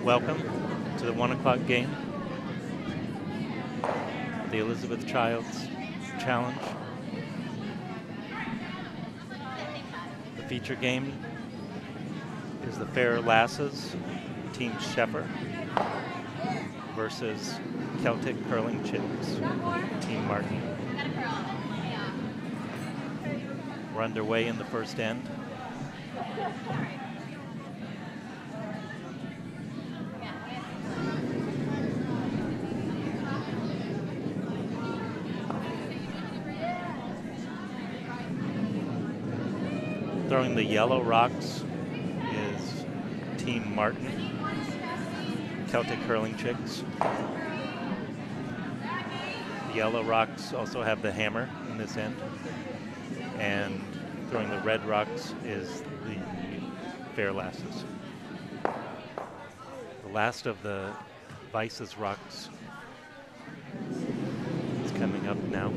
Welcome to the 1 o'clock game, the Elisabeth Child's Challenge. The feature game is the Fair Lasses, Team Sheffer, versus Celtic Curling Chicks, Team Martin. We're underway in the first end. Throwing the yellow rocks is Team Martin, Celtic Curling Chicks. The yellow rocks also have the hammer in this end. And throwing the red rocks is the Fair Lasses. The last of the Vice's rocks is coming up now.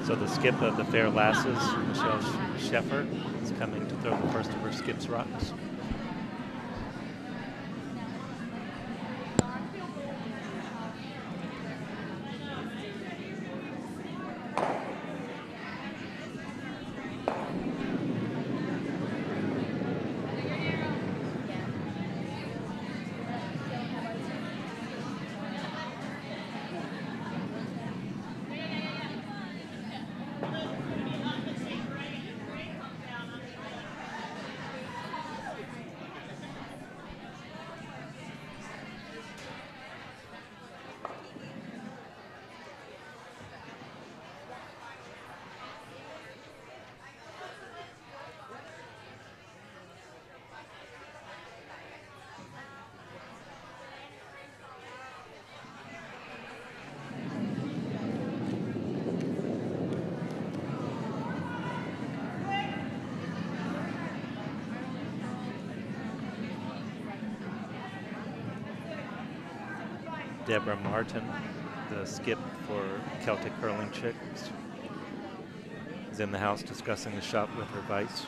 So the skip of the Fair Lasses, Michelle Sheffer, is coming to throw the first of her skips rocks. Deborah Martin, the skip for Celtic Curling Chicks, is in the house discussing the shot with her vice.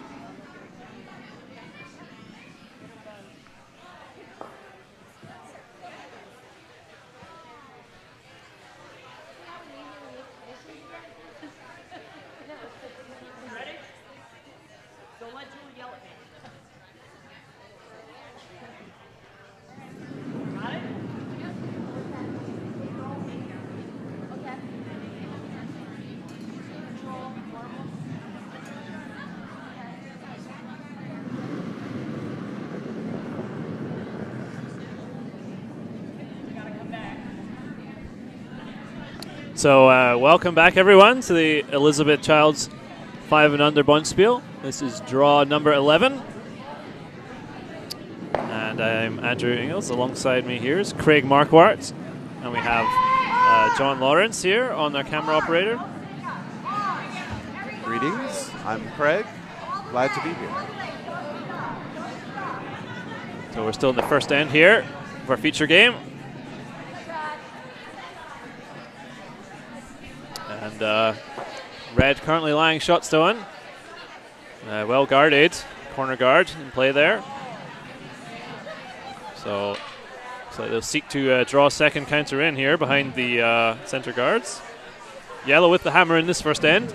Ready? Don't let Julie yell at me. Got it? So welcome back everyone to the Elisabeth Child's 5 and Under Bunspiel. This is draw number 11. And I'm Andrew Ingles. Alongside me here is Craig Marquardt. And we have John Lawrence here on our camera operator. Greetings, I'm Craig. Glad to be here. So we're still in the first end here of our feature game. And red currently lying shot stone. Well guarded. Corner guard in play there. So looks like they'll seek to draw a second counter in here behind the center guards. Yellow with the hammer in this first end.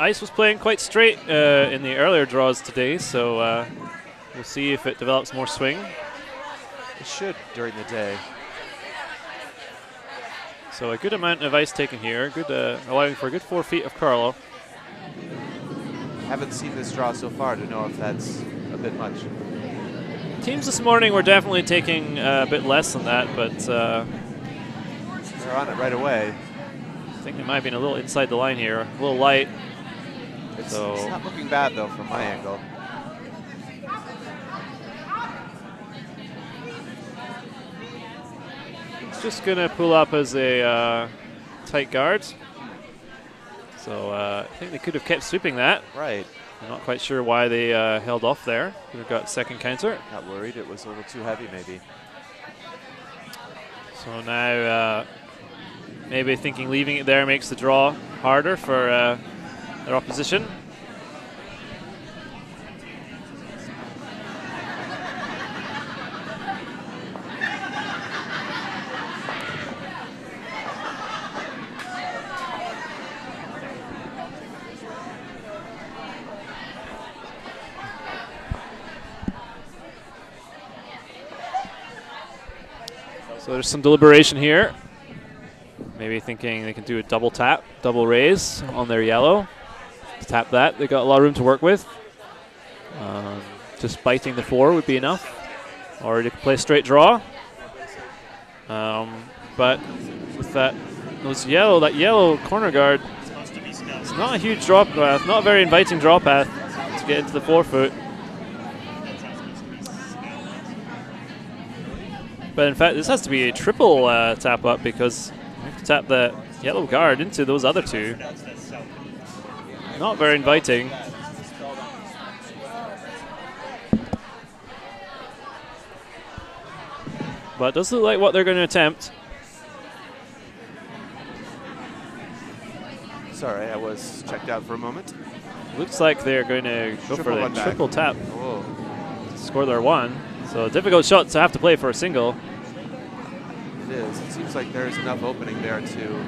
ice was playing quite straight in the earlier draws today, so we'll see if it develops more swing. It should during the day. So a good amount of ice taken here, good allowing for a good 4 feet of curl. Haven't seen this draw so far to know if that's a bit much. Teams this morning were definitely taking a bit less than that, but They're on it right away. I think they might have been a little inside the line here, a little light. It's not looking bad though from my angle. It's just going to pull up as a tight guard. So I think they could have kept sweeping that. Right. I'm not quite sure why they held off there. Could have got second counter. Got worried it was a little too heavy maybe. So now maybe thinking leaving it there makes the draw harder for their opposition. So there's some deliberation here. Maybe thinking they can do a double tap, double raise on their yellow. To tap that, they got a lot of room to work with. Just biting the 4 would be enough. Or they could play straight draw. But with that yellow corner guard, it's not a huge draw path, not a very inviting draw path to get into the 4 foot. But in fact, this has to be a triple tap up because you have to tap the yellow guard into those other 2. Not very inviting. But it does look like what they're going to attempt. Sorry, I was checked out for a moment. Looks like they're going to go for the triple tap Whoa. to score their 1. So a difficult shot to have to play for a single. It is. It seems like there's enough opening there to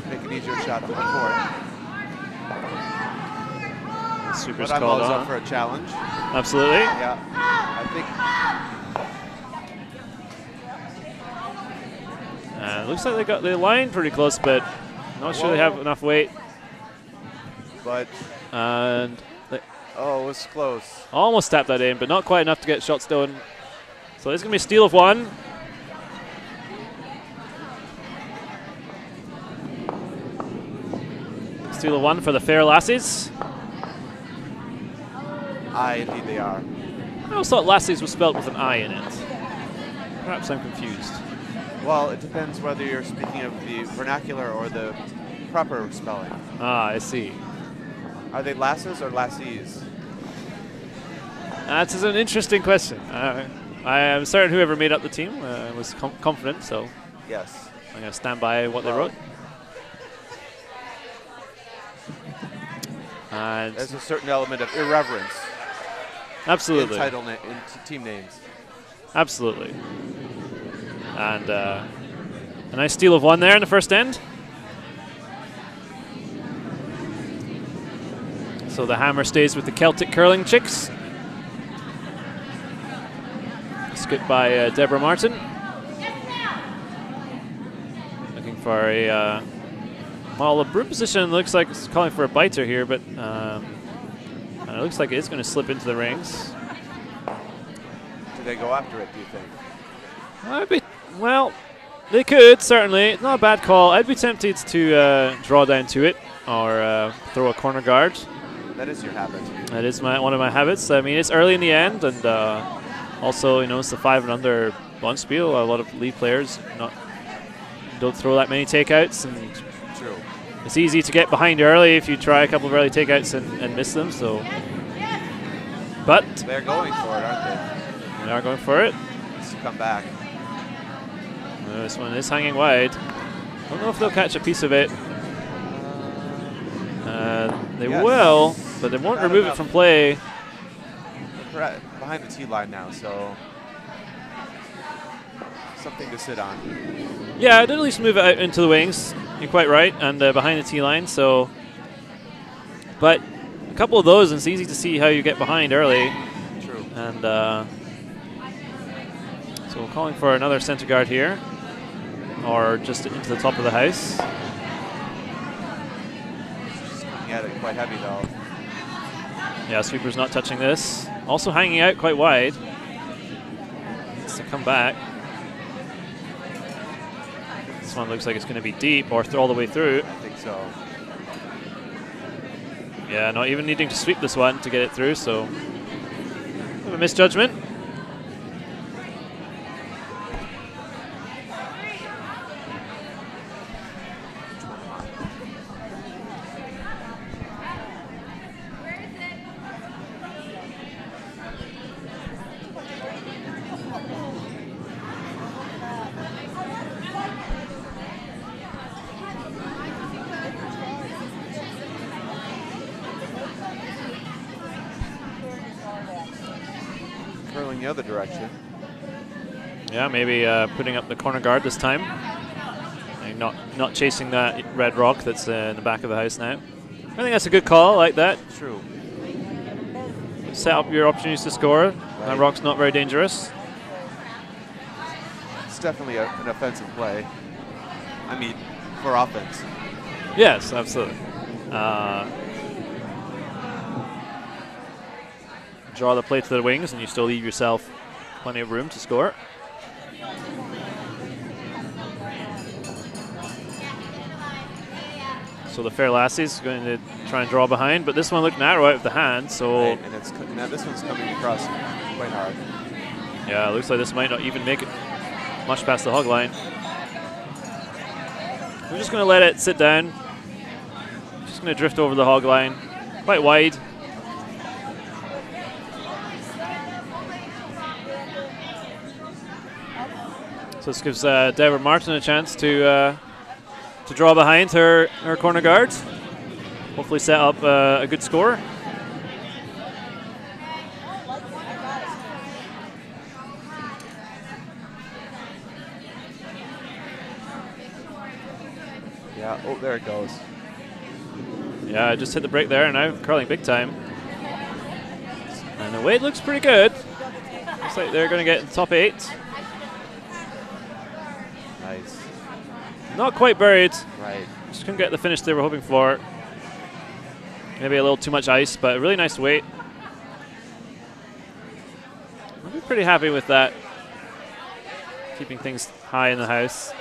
make an easier shot on the court. Super's But I'm called always on. up for a challenge. Absolutely. Yeah, I think. It looks like they got the line pretty close, but not sure they have enough weight. But And they oh, it was close. almost tapped that in, but not quite enough to get shots done. So it's going to be a steal of 1. Steal of 1 for the Fair Lassies. Indeed they are. I always thought Lassies was spelled with an I in it. Perhaps I'm confused. Well, it depends whether you're speaking of the vernacular or the proper spelling. Ah, I see. Are they lasses or lassies? That is an interesting question. I am certain whoever made up the team was confident, so Yes. I'm going to stand by what they wrote. And There's a certain element of irreverence absolutely, in team names. absolutely. And a nice steal of 1 there in the first end. So the hammer stays with the Celtic curling chicks. Skip by Deborah Martin. Looking for a well, the broom position looks like it's calling for a biter here, but and it looks like it is going to slip into the rings. Do they go after it, do you think? Well, they could, certainly. It's not a bad call. I'd be tempted to draw down to it or throw a corner guard. That is your habit. That is one of my habits. I mean, it's early in the end, and also, you know, it's the 5 and under Bonspiel. A lot of league players don't throw that many takeouts, and True. it's easy to get behind early if you try a couple of early takeouts and miss them. So, but They're going for it, aren't they are going for it. they? Let's come back. This one is hanging wide. Don't know if they'll catch a piece of it. They Yes. will, but they won't Not remove enough. it from play. We're behind the tee line now, so something to sit on. Yeah, I did at least move it out into the wings. You're quite right, and behind the tee line. So but a couple of those, and it's easy to see how you get behind early. True. And so we're calling for another center guard here, or just into the top of the house. Just coming at it quite heavy though. Yeah, sweeper's not touching this. Also hanging out quite wide. Needs to come back. This one looks like it's going to be deep or all the way through. I think so. Yeah, not even needing to sweep this one to get it through, so bit of a misjudgment. Curling the other direction. Yeah, maybe putting up the corner guard this time. And not chasing that red rock that's in the back of the house now. I think that's a good call, I like that. True. Set up your opportunities to score. Right. That rock's not very dangerous. It's definitely an offensive play. I mean, for offense. Yes, absolutely. Draw the play to the wings, and you still leave yourself plenty of room to score. So the fair lassie's going to try and draw behind, but this one looked narrow out of the hand, so... Right, and now this one's coming across quite hard. Yeah, it looks like this might not even make it much past the hog line. We're just going to let it sit down. Just going to drift over the hog line, quite wide. So this gives Deborah Martin a chance to draw behind her corner guard. Hopefully set up a good score. Yeah, oh, there it goes. Yeah, I just hit the break there, and now curling big time. And the weight looks pretty good. Looks like they're going to get in the top 8. Nice. Not quite buried. Right. Just couldn't get the finish they were hoping for. Maybe a little too much ice, but a really nice weight. I'll be pretty happy with that. Keeping things high in the house.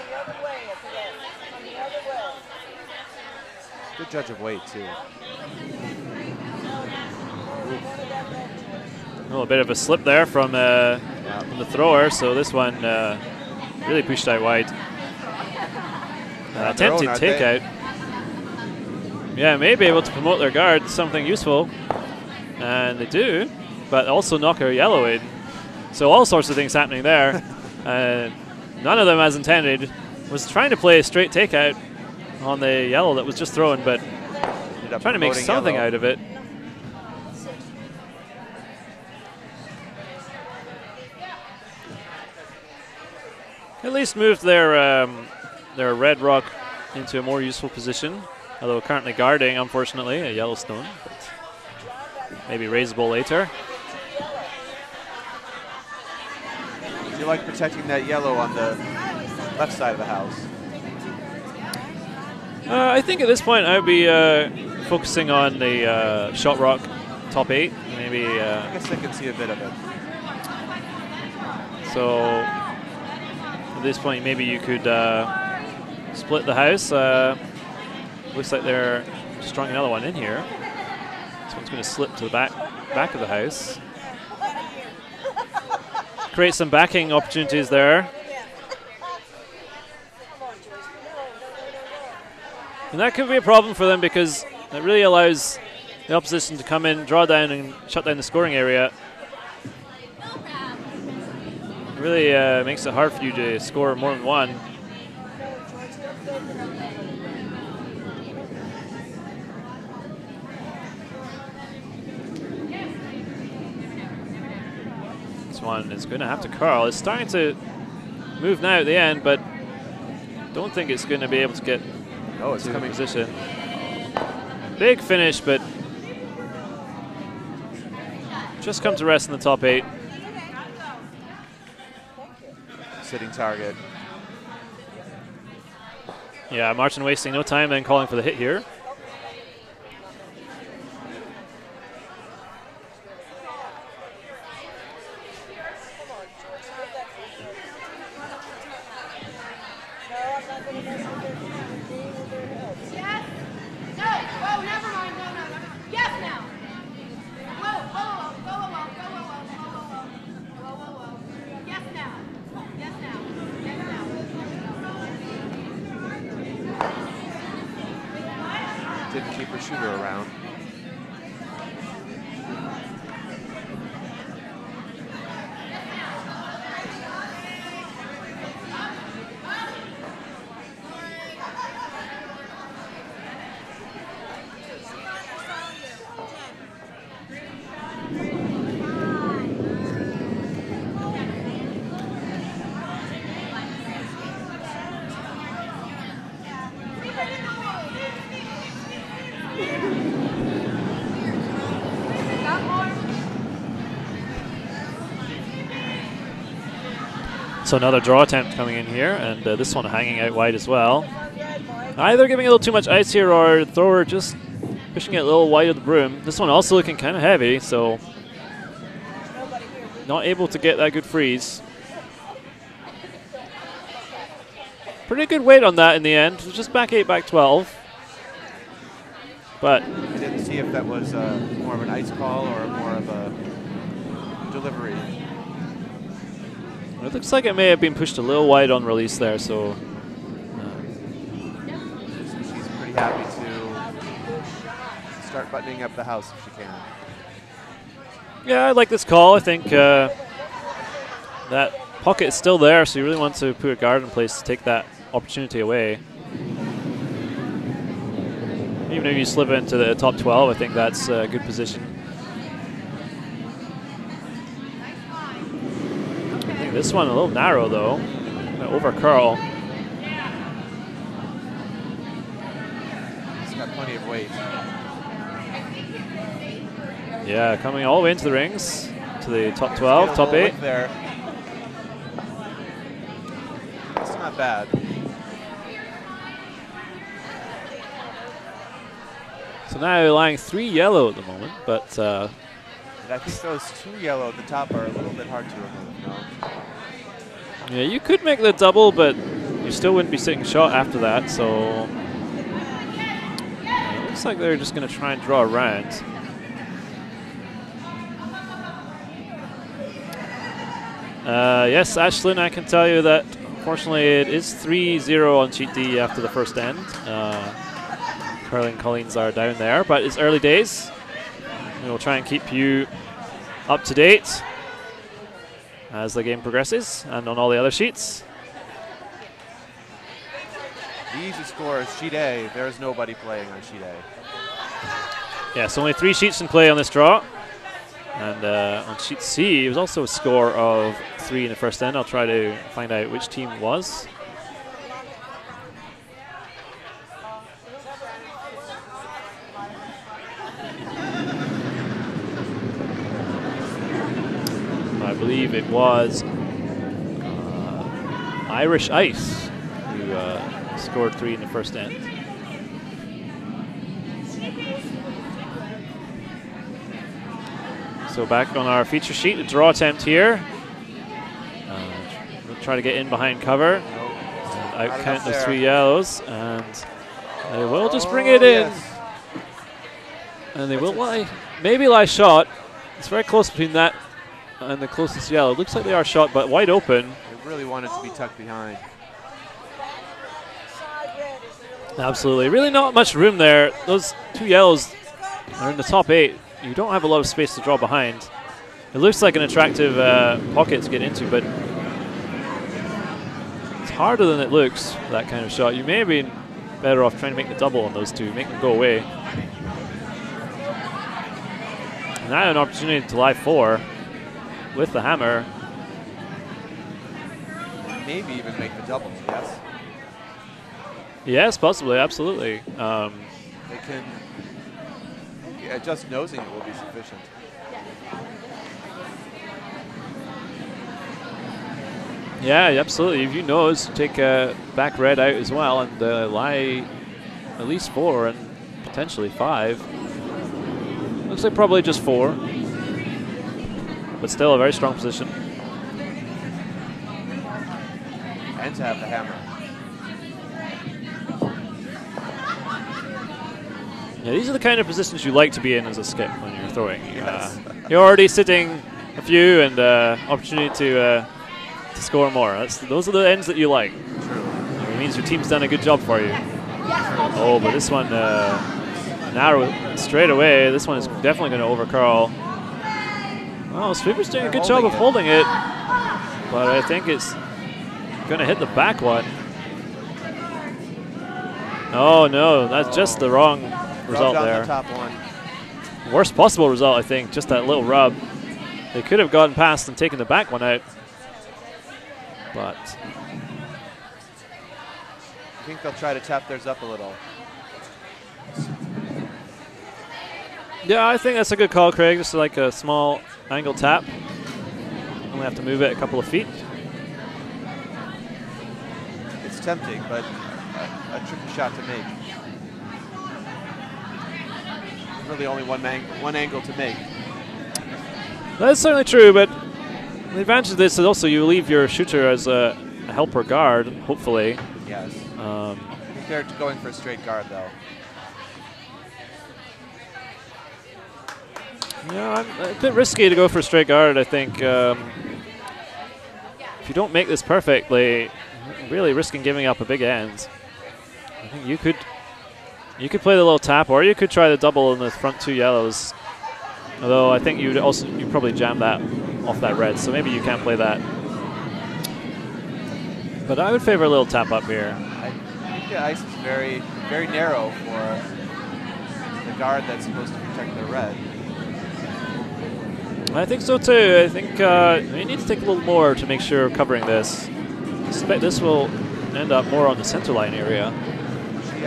Good judge of weight, too. A bit of a slip there from the thrower, so this one really pushed out wide. Attempted takeout. Yeah, may be able to promote their guard, something useful. And they do, but also knock her yellow in. So all sorts of things happening there. None of them as intended. Was trying to play a straight takeout on the yellow that was just thrown, but trying to make something out of it. At least moved their red rock into a more useful position, although currently guarding, unfortunately, a yellow stone. But maybe raisable later. Do you like protecting that yellow on the left side of the house? I think at this point I would be focusing on the shot rock top 8. Maybe. I guess I can see a bit of it. So at this point, maybe you could split the house. Looks like they're strung another one in here. This one's going to slip to the back of the house. Create some backing opportunities there. And that could be a problem for them because it really allows the opposition to come in, draw down, and shut down the scoring area. It really makes it hard for you to score more than one. This one is going to have to curl. It's starting to move now at the end, but don't think it's going to be able to get Oh, it's to coming. position. Big finish, but Just come to rest in the top 8. Sitting target. Yeah, Martin wasting no time then calling for the hit here. Didn't keep her shooter around. So another draw attempt coming in here, and this one hanging out wide as well. Either giving a little too much ice here, or the thrower just pushing it a little wide of the broom. This one also looking kind of heavy, so not able to get that good freeze. Pretty good weight on that in the end. It was just back 8, back 12. But I didn't see if that was more of an ice call or more of a delivery. it looks like it may have been pushed a little wide on release there, so She's pretty happy to start buttoning up the house if she can. yeah, I like this call. I think that pocket is still there, so you really want to put a guard in place to take that opportunity away. Even if you slip into the top 12, I think that's a good position. I think this one a little narrow though, over curl. It's got plenty of weight. Yeah, coming all the way into the rings, to the top 12, top 8. There. It's not bad. So now lying 3 yellow at the moment, but And I think those 2 yellow at the top are a little bit hard to remove. No? yeah, you could make the double, but you still wouldn't be sitting shot after that, so it looks like they're just going to try and draw around. Yes, Ashlyn, I can tell you that unfortunately it is 3-0 on Cheat D after the first end. Curling Colleen's are down there, but it's early days. We will try and keep you up to date as the game progresses and on all the other sheets. The easy score is sheet A. There is nobody playing on sheet A. Yes, only 3 sheets in play on this draw. And on sheet C, it was also a score of 3 in the first end. I'll try to find out which team it was. I believe it was Irish Ice who scored 3 in the first end. So back on our feature sheet, a draw attempt here. We'll try to get in behind cover. And out count those 3 yellows, and they will just bring it in. Yes. And they will maybe lie shot. It's very close between that and the closest yellow. Looks like they are shot, but wide open. They really want it to be tucked behind. Absolutely. Really not much room there. Those 2 yellows are in the top 8. You don't have a lot of space to draw behind. It looks like an attractive pocket to get into, but it's harder than it looks, that kind of shot. You may have been better off trying to make the double on those 2, make them go away. Now an opportunity to lie 4 with the hammer. Maybe even make the doubles, yes? Yes, possibly, absolutely. They can, just nosing it will be sufficient. Yeah, absolutely. If you nose, take back red out as well and lie at least 4 and potentially 5. Looks like probably just 4, but still a very strong position. And to have the hammer. Yeah, these are the kind of positions you like to be in as a skip when you're throwing. Yes. You're already sitting a few and opportunity to score more. Those are the ends that you like. True. It means your team's done a good job for you. Oh, but this one narrow straight away. This one is definitely going to overcurl. Oh, Sweeper's doing a good job of holding it, but I think it's going to hit the back one. Oh no, that's just the wrong result there. The top one. Worst possible result, I think. Just that little rub. They could have gotten past and taken the back one out, but I think they'll try to tap theirs up a little. yeah, I think that's a good call, Craig. Just like a small angle tap. Only have to move it a couple of feet. It's tempting, but a tricky shot to make. Really only one angle to make. That's certainly true, but the advantage of this is also you leave your shooter as a helper guard, hopefully. Yes. I think they're going for a straight guard, though. Yeah, a bit risky to go for a straight guard, I think. If you don't make this perfectly, really risking giving up a big end. I think you could play the little tap, or you could try the double in the front 2 yellows. Although I think you'd probably jam that off that red, so maybe you can't play that. But I would favor a little tap up here. I think the ice is very, very narrow for the guard that's supposed to protect the red. I think so too. I think you need to take a little more to make sure covering this. I suspect this will end up more on the center line area. She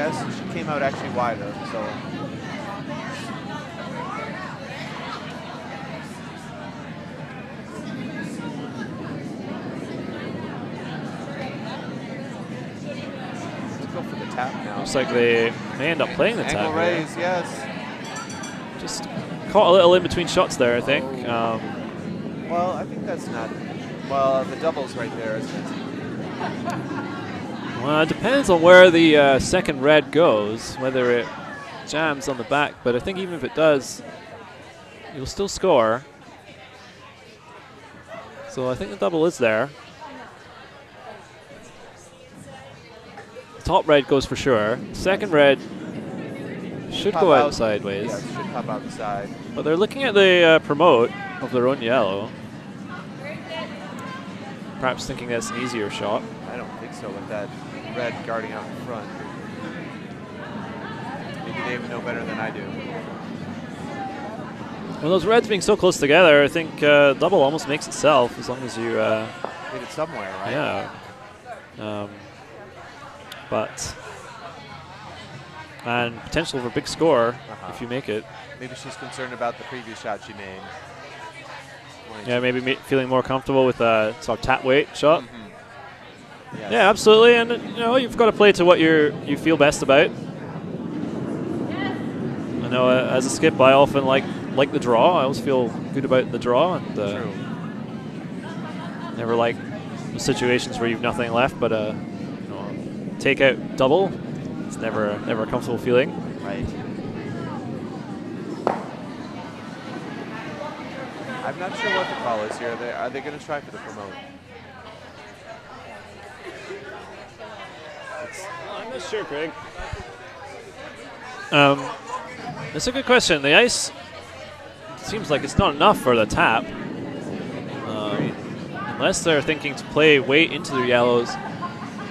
came out actually wider, so. Let's go for the tap now. Looks like they may end up playing the tap. Angle raise, here. yes. Just caught a little in between shots there, I think. Well, I think that's not. Well, the double's right there, isn't it? Well, it depends on where the second red goes, whether it jams on the back. But I think even if it does, you'll still score. So I think the double is there. Top red goes for sure. Second red should go out sideways. Yes, should pop out the side. But they're looking at the promote of their own yellow. Perhaps thinking that's an easier shot. I don't think so with that red guarding out in front. Maybe they know better than I do. Well, those reds being so close together, I think double almost makes itself as long as you... hit it somewhere, right? Yeah. And potential for a big score if you make it. Maybe she's concerned about the previous shot she made. Yeah, maybe feeling more comfortable with a sort of tap weight shot. Mm-hmm. Yes. Yeah, absolutely. And you've got to play to what you feel best about. I know as a skip, I often like the draw. I always feel good about the draw, and True. never like the situations where you've nothing left but take out double. It's never a comfortable feeling. Right. I'm not sure what the call is here. Are they going to try for the promote? I'm not sure, Craig. That's a good question. The ice seems like it's not enough for the tap. Unless they're thinking to play weight into their yellows.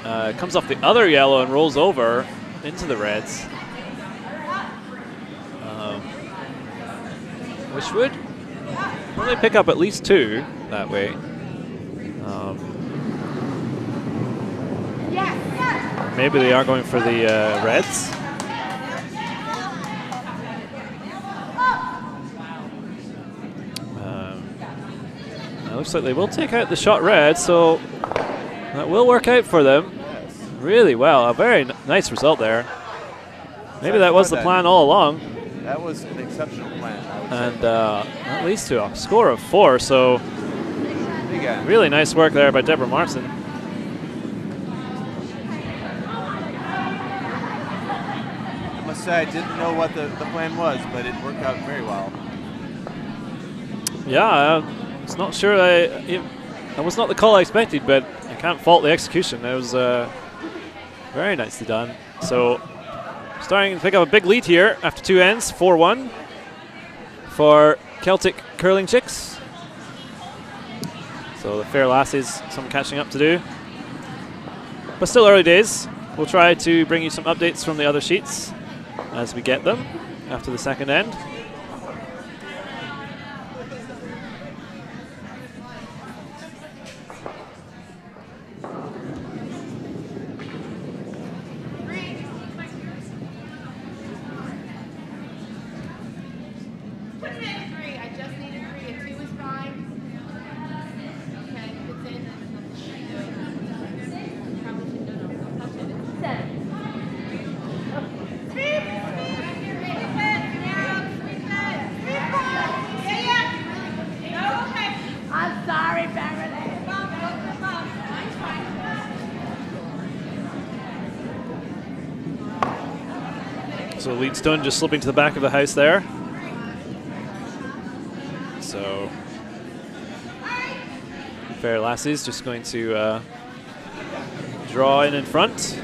It comes off the other yellow and rolls over into the reds. Which would probably pick up at least 2 that way. Maybe they are going for the reds. It looks like they will take out the shot red, so That will work out for them Yes. really well. A very nice result there. Maybe that was the plan all along. That was an exceptional plan, I would And say. that leads to a score of 4. So Big end. really nice work there by Deborah Martin. I must say I didn't know what the plan was, but it worked out very well. Yeah, it's not sure. That was not the call I expected, but I can't fault the execution. It was very nicely done. So starting to pick up a big lead here after 2 ends, 4-1 for Celtic Curling Chicks. So the Fair Lassies, some catching up to do. But still early days. We'll try to bring you some updates from the other sheets as we get them after the second end. So lead stone just slipping to the back of the house there. So Fair Lassies just going to draw in front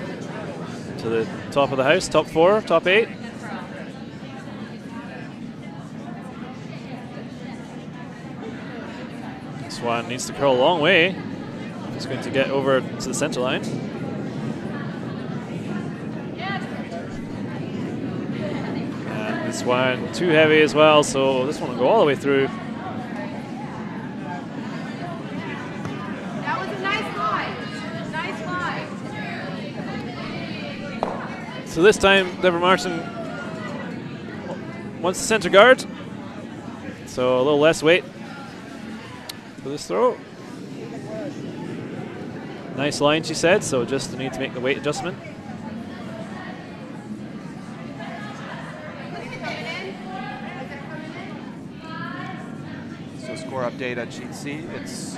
to the top of the house, top 4, top 8. This one needs to curl a long way. It's going to get over to the center line. This one too heavy as well, so this one will go all the way through. That was a nice line. Nice line. So this time, Deborah Martin wants the center guard, so a little less weight for this throw. Nice line, she said, so just need to make the weight adjustment. Score update on sheet C. It's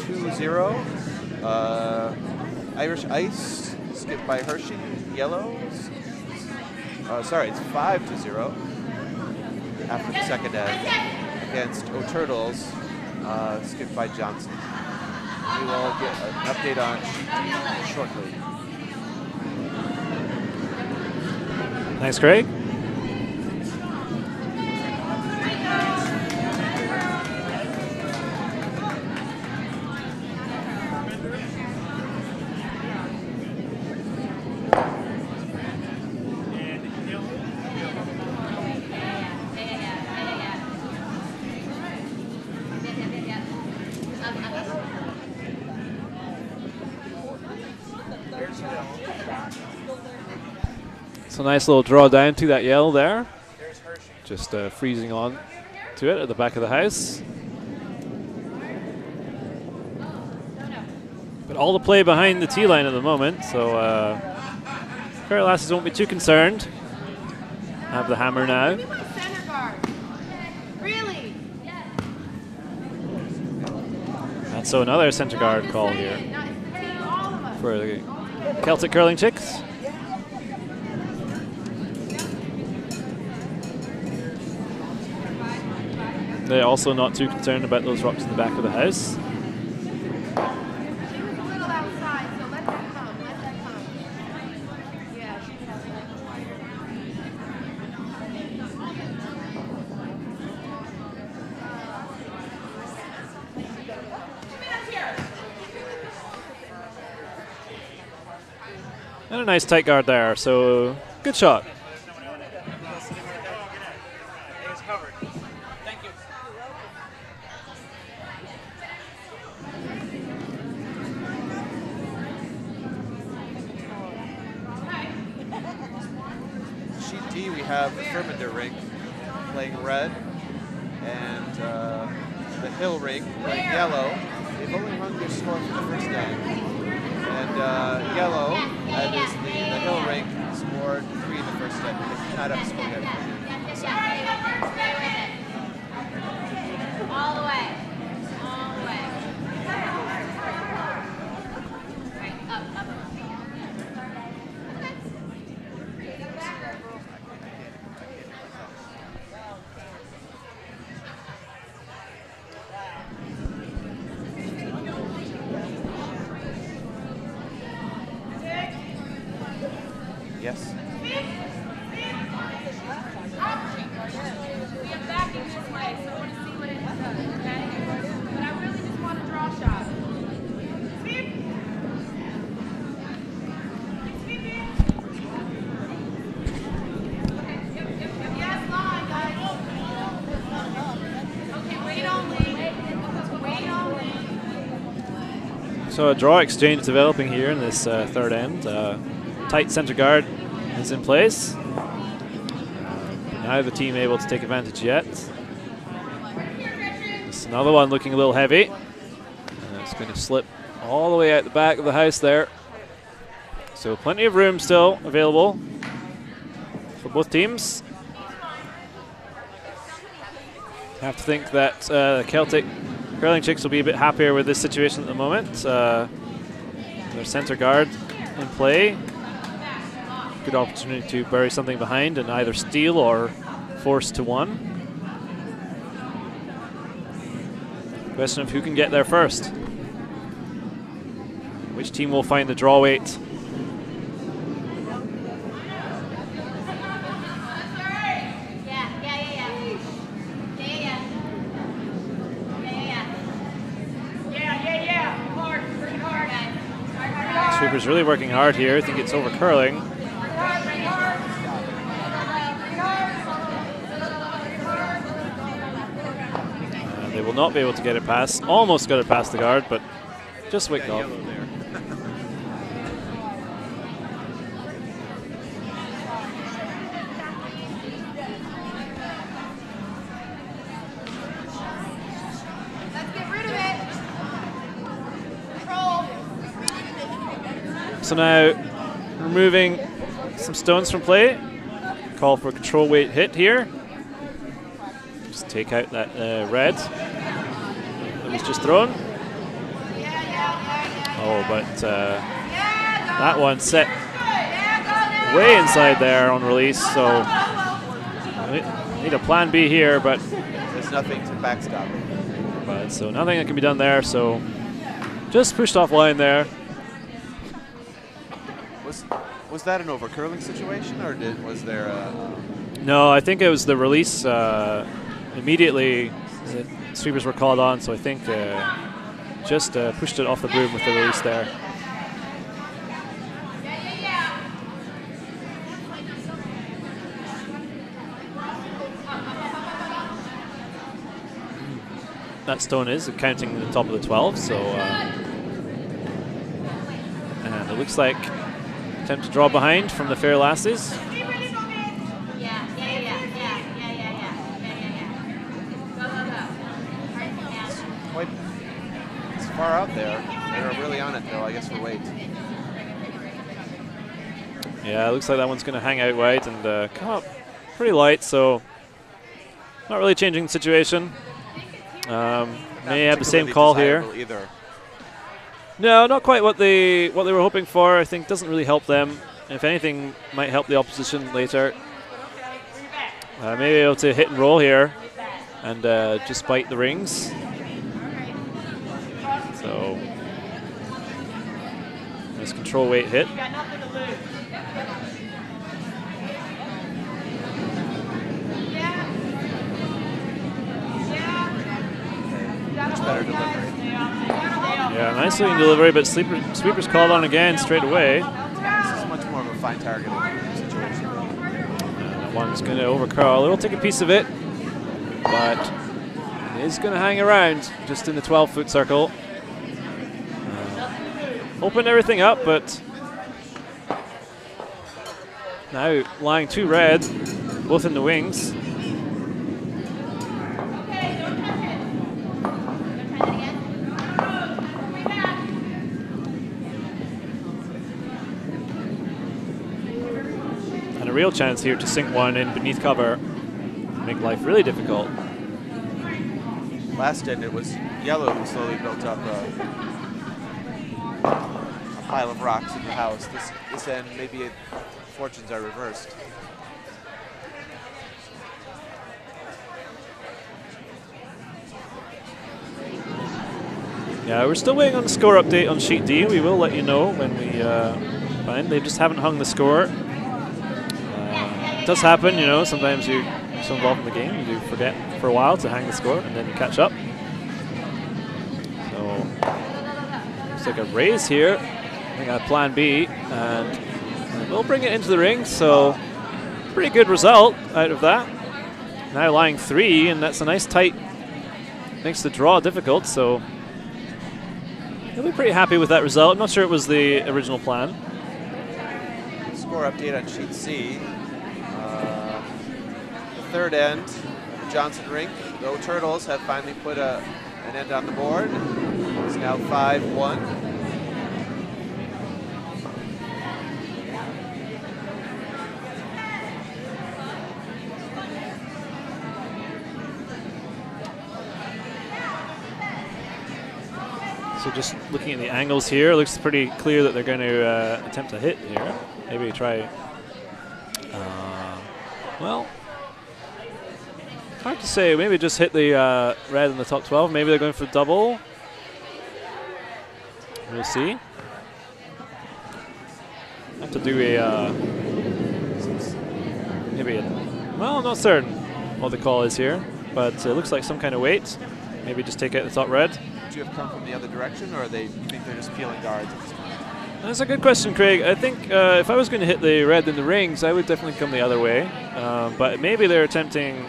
2-0. Irish Ice skipped by Hershey. Yellows. Sorry, it's 5-0 after the second end against O'Turtles, skipped by Johnson. We will get an update on sheet D shortly. Thanks, Craig. So nice little draw down to that yellow there. Just freezing on to it at the back of the house. But all the play behind the tee line at the moment, so Fair Lassies won't be too concerned. Have the hammer now. Center guard. Really? And so another center guard call here for the Celtic Curling Chicks. They're also not too concerned about those rocks in the back of the house. And a nice tight guard there, so good shot. Sheet D, we have the Thermidor rink playing red, and the Hill rink playing yellow. they've only run their score for the first end. And yellow, that is the hill rank, scored 3 in the first end. They did not have a score yet. All the way. All the way. Right, up. Yes. We have backing this way, so I want to see what it does, okay? But I really just want to draw a shot. Sweep! Yes, line, guys. Okay, wait only. So a draw exchange developing here in this third end. Tight center guard is in place. Neither team able to take advantage yet. It's another one looking a little heavy. And it's going to slip all the way out the back of the house there. So plenty of room still available for both teams. Have to think that Celtic Curling Chicks will be a bit happier with this situation at the moment. Their center guard in play. Good opportunity to bury something behind and either steal or force to one. Question of who can get there first. Which team will find the draw weight? Sweeper's really working hard here. I think it's over curling. They will not be able to get it past. Almost got it past the guard, but just wicked off. Let's get rid of it. Control. So now removing some stones from play. Call for a control weight hit here. Just take out that red that was just thrown. Oh, but that one set way inside there on release, so we need a plan B here, but There's nothing to backstop it. but so nothing that can be done there, so just pushed off line there. Was that an overcurling situation, or was there a... No, I think it was the release immediately. The sweepers were called on, so I think just pushed it off the broom with the release there. That stone is counting the top of the 12, so and it looks like attempt to draw behind from the Fair Lasses. It's far out there. They're really on it, though, I guess, for weight. Yeah, it looks like that one's going to hang out wide and come up pretty light, so not really changing the situation. May have the same call here. Either. No, not quite what they were hoping for. I think doesn't really help them. If anything, might help the opposition later. Maybe able to hit and roll here and just bite the rings. So nice control weight hit. Much better delivery. Yeah, nice looking delivery, but sweeper's called on again straight away. This is much more of a fine targeting situation. That one's going to overcurl. It'll take a piece of it, but it is going to hang around just in the 12-foot circle. Opened everything up, but now lying two red, both in the wings. real chance here to sink one in beneath cover, make life really difficult. Last end, it was yellow who slowly built up a pile of rocks in the house. This end, maybe fortunes are reversed. Yeah, we're still waiting on the score update on sheet D. We will let you know when we find. They just haven't hung the score. It does happen, you know, sometimes you're so involved in the game, you do forget for a while to hang the score, and then you catch up. So, looks like a raise here. I think I have plan B, and we'll bring it into the ring, so pretty good result out of that. Now lying 3, and that's a nice tight, makes the draw difficult, so he'll be pretty happy with that result. I'm not sure it was the original plan. Score update on sheet C. The third end, the Johnson rink. The Turtles have finally put an end on the board. It's now 5-1. So just looking at the angles here, it looks pretty clear that they're going to attempt a hit here. Maybe try, well, hard to say. Maybe just hit the red in the top 12. Maybe they're going for double. We'll see. Have to do a, maybe a, well, I'm not certain what the call is here, but it looks like some kind of weight. Maybe just take out the top red. Would you have come from the other direction, or you think they're just peeling guards at this point? That's a good question, Craig. I think if I was going to hit the red in the rings, I would definitely come the other way. But maybe they're attempting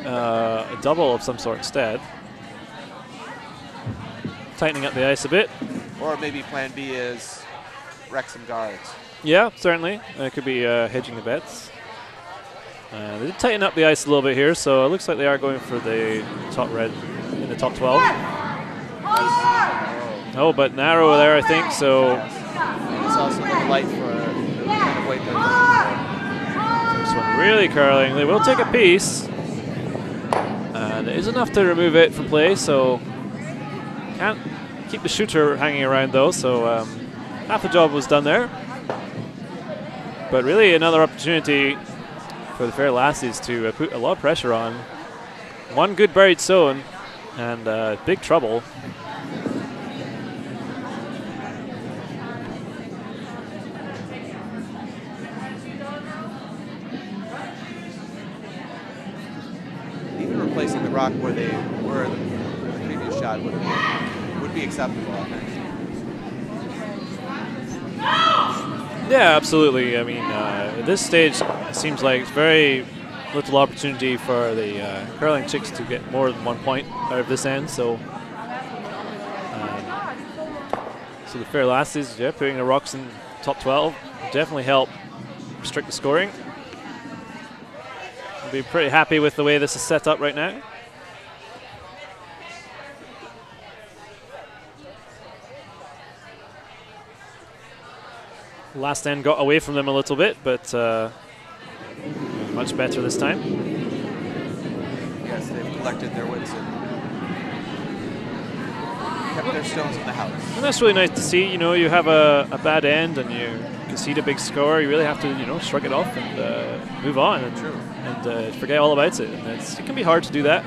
a double of some sort instead. Tightening up the ice a bit. Or maybe plan B is wreck some guards. Yeah, certainly. It could be hedging the bets. They did tighten up the ice a little bit here, so it looks like they are going for the top red in the top 12. Oh, but narrow there, I think, so. It's also a little light for the kind of weight they're looking for. This one really curling. They will take a piece. And it is enough to remove it from play, so can't keep the shooter hanging around though, so half the job was done there. But really another opportunity for the Fair Lassies to put a lot of pressure on. One good buried zone and big trouble. Even replacing the rock where they were the previous shot would be acceptable, I think. Yeah, absolutely. I mean, at this stage, it seems like it's very little opportunity for the curling chicks to get more than 1 point out of this end. So, so the Fair Lassies, yeah, putting the rocks in top 12 will definitely help restrict the scoring. I'll be pretty happy with the way this is set up right now. Last end got away from them a little bit, but much better this time. Yes, they've collected their wits and kept their stones in the house. And that's really nice to see. You know, you have a bad end and you concede a big score. You really have to, you know, shrug it off and move on and forget all about it. And it can be hard to do that,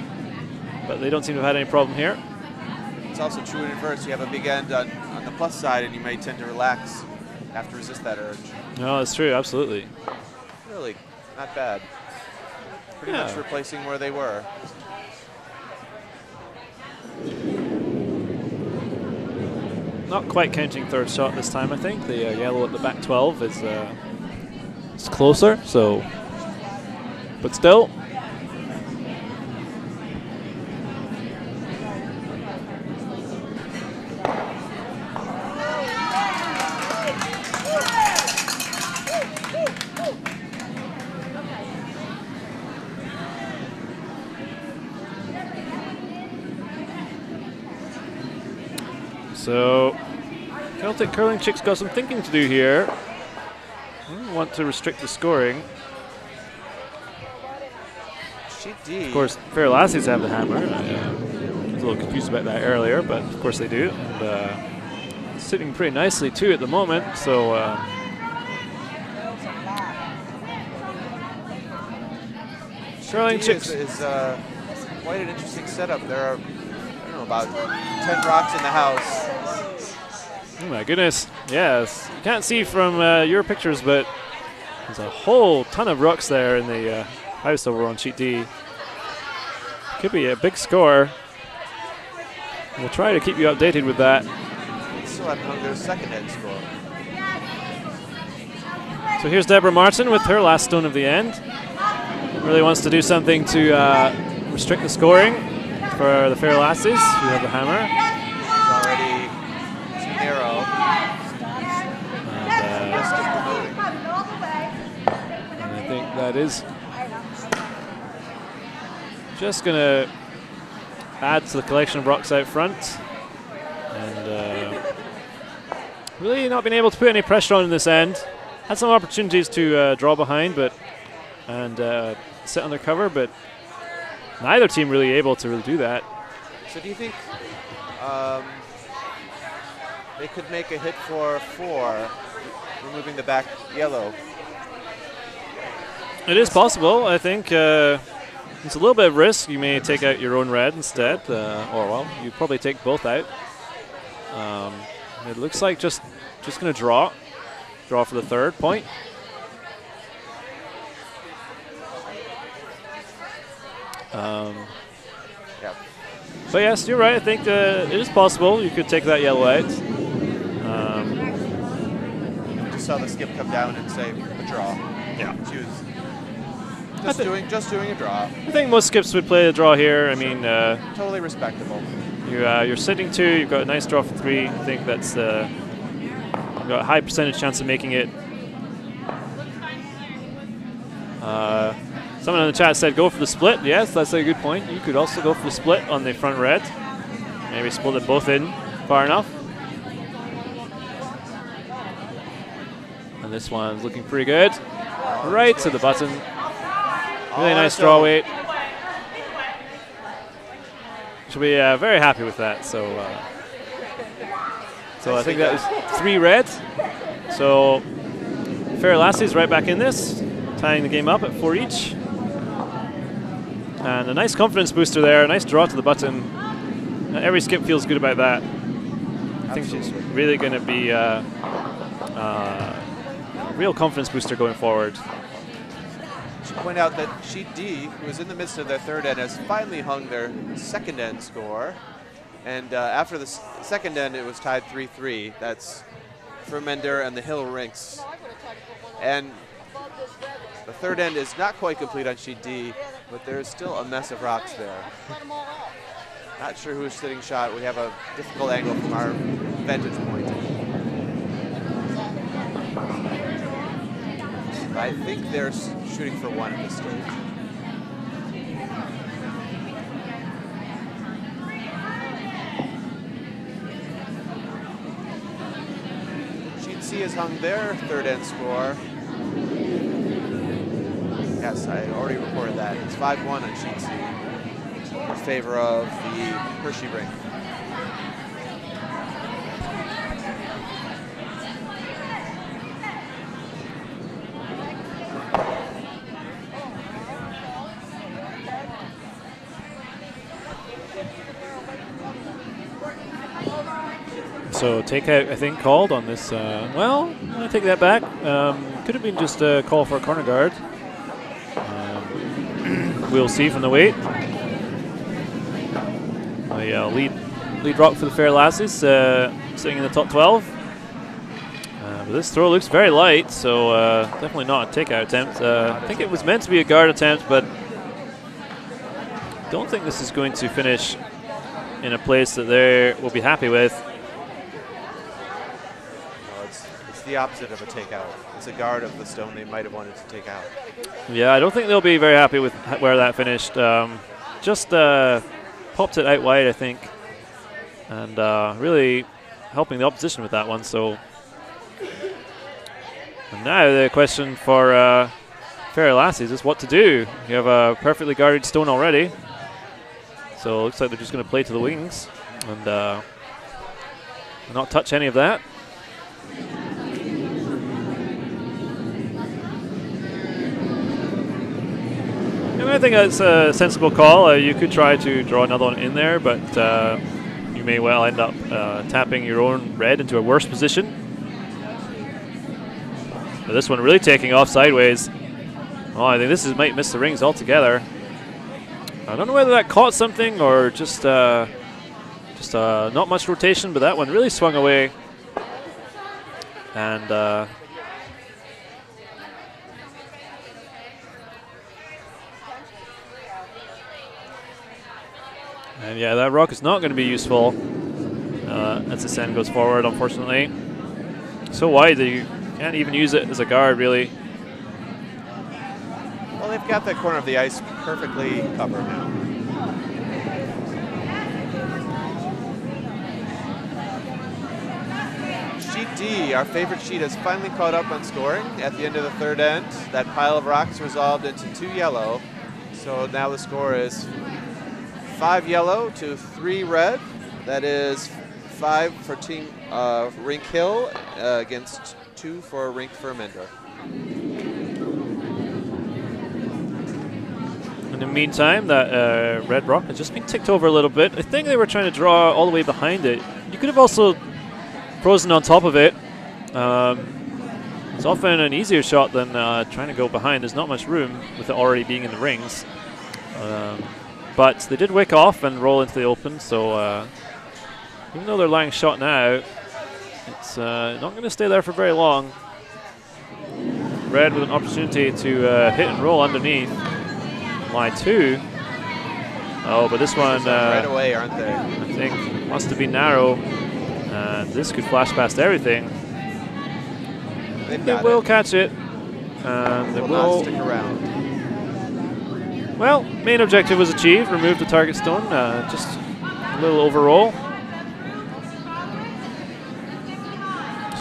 but they don't seem to have had any problem here. It's also true in reverse. You have a big end on the plus side, and you may tend to relax. Have to resist that urge. No, that's true, absolutely. Really, not bad. Pretty much replacing where they were. Not quite counting third shot this time, I think. The yellow at the back 12 is closer, so. But still. So, Celtic curling chicks got some thinking to do here. want to restrict the scoring. Sheet D. Of course, Fair Lassies have the hammer. I was a little confused about that earlier, but of course they do. And sitting pretty nicely too at the moment. So Sterling Chicks is quite an interesting setup. There are, I don't know, about 10 rocks in the house. Oh my goodness, yes. You can't see from your pictures, but there's a whole ton of rocks there in the house over on sheet D. Could be a big score. We'll try to keep you updated with that. Still haven't hung their second end score. So here's Deborah Martin with her last stone of the end. Really wants to do something to restrict the scoring for the Fair Lassies, who have the hammer. It's already too narrow. And I think that is just going to add to the collection of rocks out front. And really not been able to put any pressure on in this end. Had some opportunities to draw behind, and sit under cover, but neither team really able to really do that. So do you think they could make a hit for 4, removing the back yellow? It is possible. I think it's a little bit of risk. You may take out your own red instead, or well, you probably take both out. It looks like just going to draw for the third point. Yeah. But yes, you're right. I think it is possible you could take that yellow out. Just saw the skip come down and say a draw. Yeah. She was just doing a draw. I think most skips would play a draw here. I mean, Totally respectable. you're sitting 2. You've got a nice draw for 3. I think that's you've got a high percentage chance of making it. Someone in the chat said go for the split. Yes, that's a good point. You could also go for the split on the front red. Maybe split them both in far enough. And this one's looking pretty good. Right to the button. Really nice draw weight. She'll be very happy with that. So I think that is 3 red. So Fair Lassies right back in this, tying the game up at 4 each. And a nice confidence booster there, a nice draw to the button. Every skip feels good about that. I think she's really going to be a real confidence booster going forward. Should point out that sheet D, who is in the midst of their third end, has finally hung their second end score. And after the second end, it was tied 3-3. That's Fermender and the Hill Rinks. And the third end is not quite complete on sheet D, but there's still a mess of rocks there. Not sure who's sitting shot. We have a difficult angle from our vantage point. I think they're shooting for 1 at this stage. Sheet C has hung their third end score. Yes, I already reported that. It's 5-1 on sheet C in favor of the Hershey ring. So takeout, I think, called on this. Well, I'm going to take that back. Could have been just a call for a corner guard. We'll see from the weight. Lead rock for the Fair Lassies, sitting in the top 12. But this throw looks very light, so definitely not a takeout attempt. I think it was meant to be a guard attempt, but don't think this is going to finish in a place that they will be happy with. No, it's the opposite of a takeout. It's a guard of the stone they might have wanted to take out. Yeah, I don't think they'll be very happy with where that finished. Just popped it out wide, I think, and really helping the opposition with that one. So And now the question for Fair Lassies is what to do. You have a perfectly guarded stone already. So it looks like they're just going to play to the wings and not touch any of that. And I think that's a sensible call. You could try to draw another one in there, but you may well end up tapping your own red into a worse position. But this one really taking off sideways. Oh, I think this might miss the rings altogether. I don't know whether that caught something or just not much rotation, but that one really swung away. And yeah, that rock is not going to be useful as the sand goes forward, unfortunately. So wide that you can't even use it as a guard, really. Well, they've got that corner of the ice perfectly covered now. Sheet D, our favorite sheet, has finally caught up on scoring at the end of the third end. That pile of rocks resolved into 2 yellow. So now the score is 5 yellow to 3 red. That is 5 for Team Rink Hill against 2 for Rink Verminder. In the meantime, that red rock has just been ticked over a little bit. I think they were trying to draw all the way behind it. You could have also frozen on top of it. It's often an easier shot than trying to go behind. There's not much room with it already being in the rings. But they did wick off and roll into the open, so even though they're lying shot now, it's not going to stay there for very long. Red with an opportunity to hit and roll underneath. Line 2. Oh, but this one right away, aren't they? I think must have been narrow. And this could flash past everything. They will catch it. And they will not stick around. Well, main objective was achieved. Remove the target stone. Just a little overroll.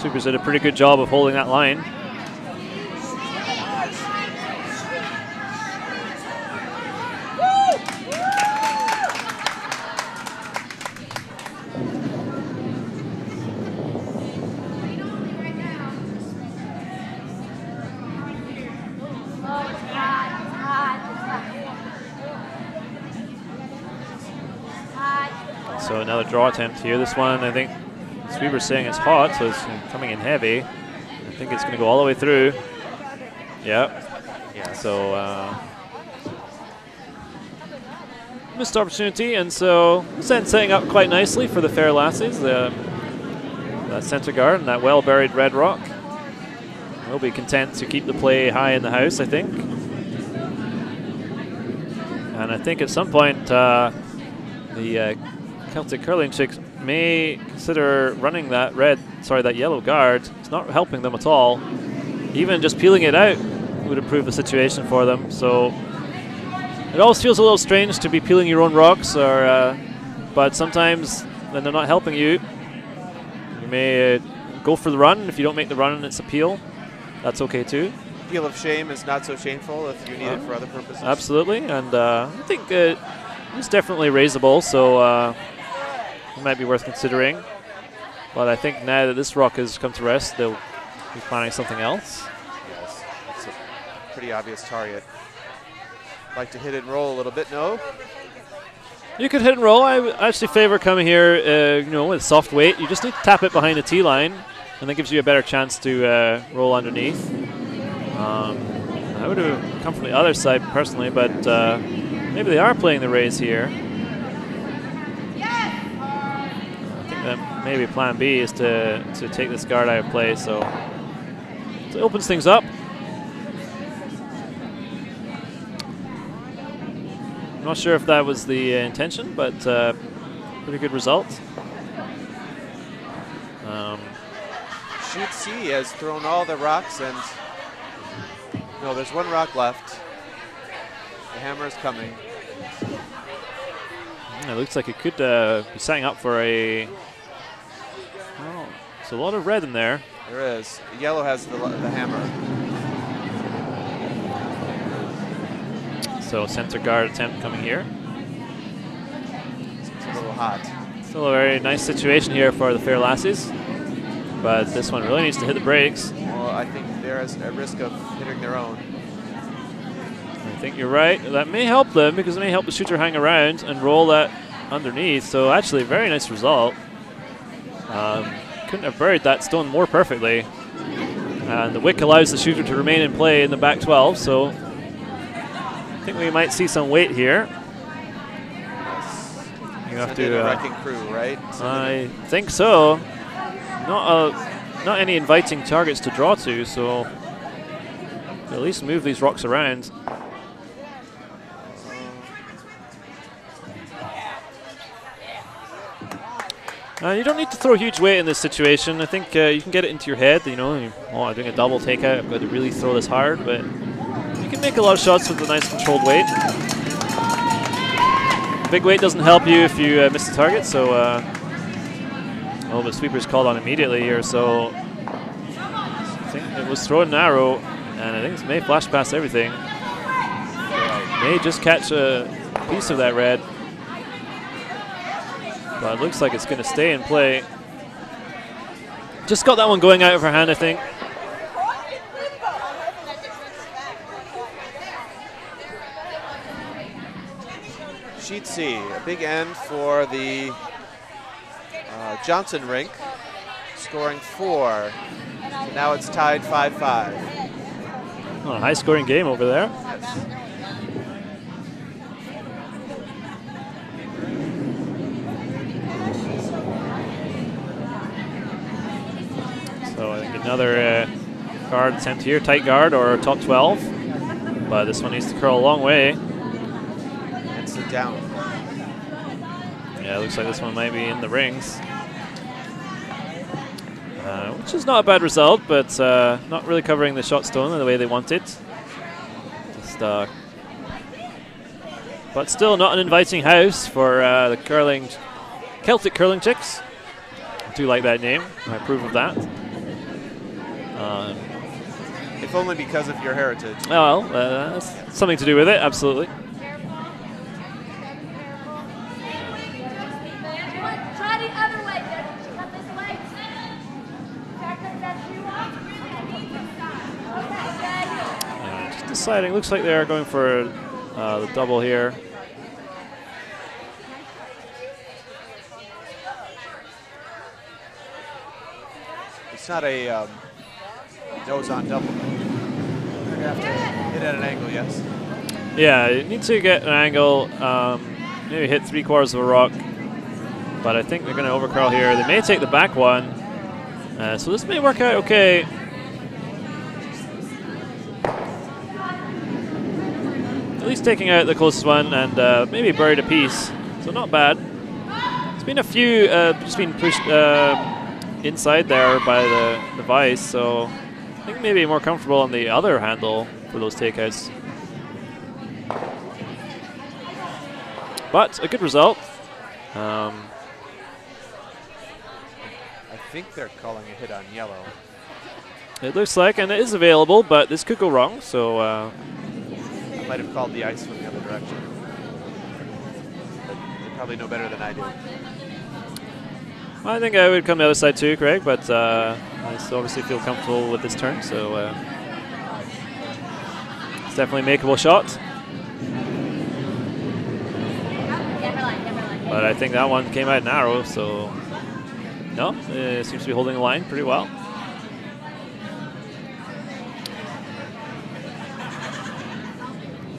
Supers did a pretty good job of holding that line. So another draw attempt here. This one, I think Sweeper's saying it's hot, so it's coming in heavy. I think it's going to go all the way through. Yeah. So missed opportunity, and so setting up quite nicely for the Fair Lassies. That center guard and that well-buried red rock. We'll be content to keep the play high in the house, I think. And I think at some point the Celtic curling chicks may consider running that yellow guard. It's not helping them at all. Even just peeling it out would improve the situation for them. So it always feels a little strange to be peeling your own rocks, but sometimes when they're not helping you, you may go for the run. If you don't make the run and it's a peel, that's okay too. Peel of shame is not so shameful if you need it for other purposes. Absolutely, and I think it's definitely raisable, so it might be worth considering. But I think now that this rock has come to rest, they'll be planning something else. Yes, it's a pretty obvious target. Like to hit and roll a little bit, no? You could hit and roll. I actually favor coming here, with soft weight. You just need to tap it behind the tee line, and that gives you a better chance to roll underneath. I would have come from the other side personally, but maybe they are playing the raise here. I think that maybe plan B is to take this guard out of play, so it opens things up. Not sure if that was the intention, but pretty good result. Shoot C has thrown all the rocks, and no, there's one rock left. The hammer is coming. It looks like it could be setting up for a... Oh, it's a lot of red in there. There is. Yellow has the hammer. So center guard attempt coming here. It's a little hot. Still a very nice situation here for the Fair Lassies, but this one really needs to hit the brakes. Well, I think they're at risk of hitting their own. I think you're right. That may help them because it may help the shooter hang around and roll that underneath. So actually, a very nice result. Couldn't have buried that stone more perfectly. And the wick allows the shooter to remain in play in the back 12. So I think we might see some weight here. You have to. Wrecking crew, right? I think so. Not any inviting targets to draw to. So at least move these rocks around. You don't need to throw huge weight in this situation. I think you can get it into your head, you know, I'm doing a double takeout, I've got to really throw this hard, but you can make a lot of shots with a nice controlled weight. Big weight doesn't help you if you miss the target, so the sweeper's called on immediately here, so I think it was thrown narrow, and I think it may flash past everything. May just catch a piece of that red. But it looks like it's going to stay in play. Just got that one going out of her hand, I think. Sheet C, a big end for the Johnson rink, scoring 4. Now it's tied 5-5. Oh, a high-scoring game over there. Yes. So I think another guard attempt here, tight guard or top 12. But this one needs to curl a long way. And sit down. Yeah, it looks like this one might be in the rings. Which is not a bad result, but not really covering the shot stone in the way they wanted. Just, but still not an inviting house for the Celtic curling chicks. I do like that name. I approve of that. If only because of your heritage. Oh, well, that's something to do with it, absolutely. Try the other way. Come this way. Just deciding, looks like they're going for the double here. It's not a nose-on double. You're going to have to hit at an angle, yes? Yeah, you need to get an angle, maybe hit 3/4 of a rock, but I think they're going to overcurl here. They may take the back one, so this may work out okay. At least taking out the closest one and maybe buried a piece, so not bad. It's been a few, just been pushed inside there by the vise, so I think maybe more comfortable on the other handle for those takeouts. But a good result. I think they're calling a hit on yellow. It looks like, and it is available, but this could go wrong, so... I might have called the ice from the other direction. But they probably know better than I do. I think I would come the other side too, Craig, but I still obviously feel comfortable with this turn, so it's definitely a makeable shot. But I think that one came out narrow, so no, it seems to be holding the line pretty well.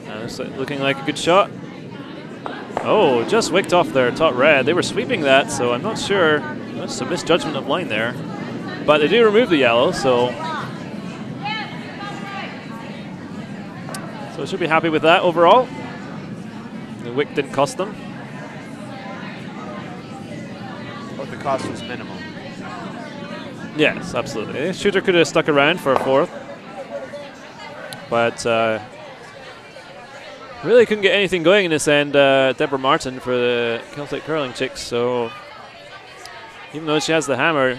And it's looking like a good shot. Oh, just wicked off their top red. They were sweeping that, so I'm not sure. That's a misjudgment of line there. But they do remove the yellow, so I should be happy with that overall. The wick didn't cost them. But the cost was minimal. Yes, absolutely. Shooter could have stuck around for a fourth. But really couldn't get anything going in this end, Deborah Martin for the Celtic curling chicks. So even though she has the hammer,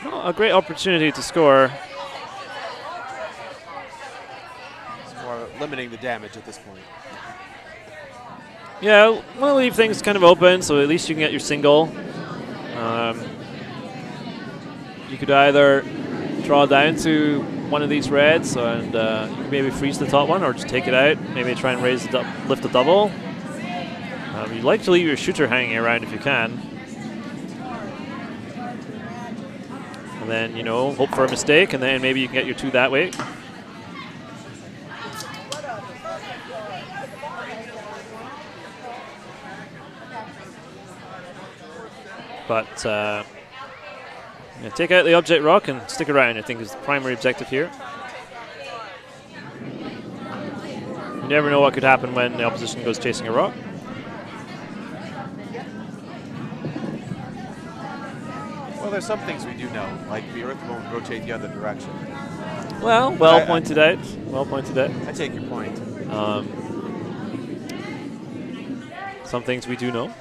Not a great opportunity to score. It's more limiting the damage at this point. Yeah, want to leave things kind of open, so at least you can get your single. You could either draw down to one of these reds, and you can maybe freeze the top one, or just take it out. Maybe try and raise the lift the double. You'd like to leave your shooter hanging around if you can, and then hope for a mistake, and then maybe you can get your 2 that way. But take out the object rock and stick around, I think, is the primary objective here. You never know what could happen when the opposition goes chasing a rock. Well, there's some things we do know, like the Earth won't rotate the other direction. Well pointed out. Well pointed out. I take your point. Some things we do know.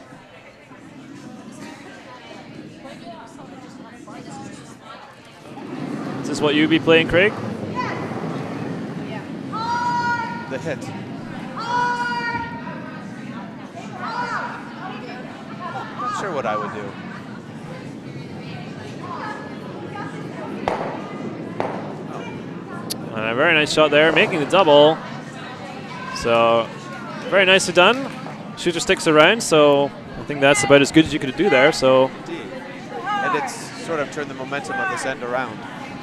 Is this what you'd be playing, Craig? The hit. Not sure what I would do. And a very nice shot there, making the double. So, very nicely done. Shooter sticks around, so I think that's about as good as you could do there. So, Indeed. And it's sort of turned the momentum of this end around.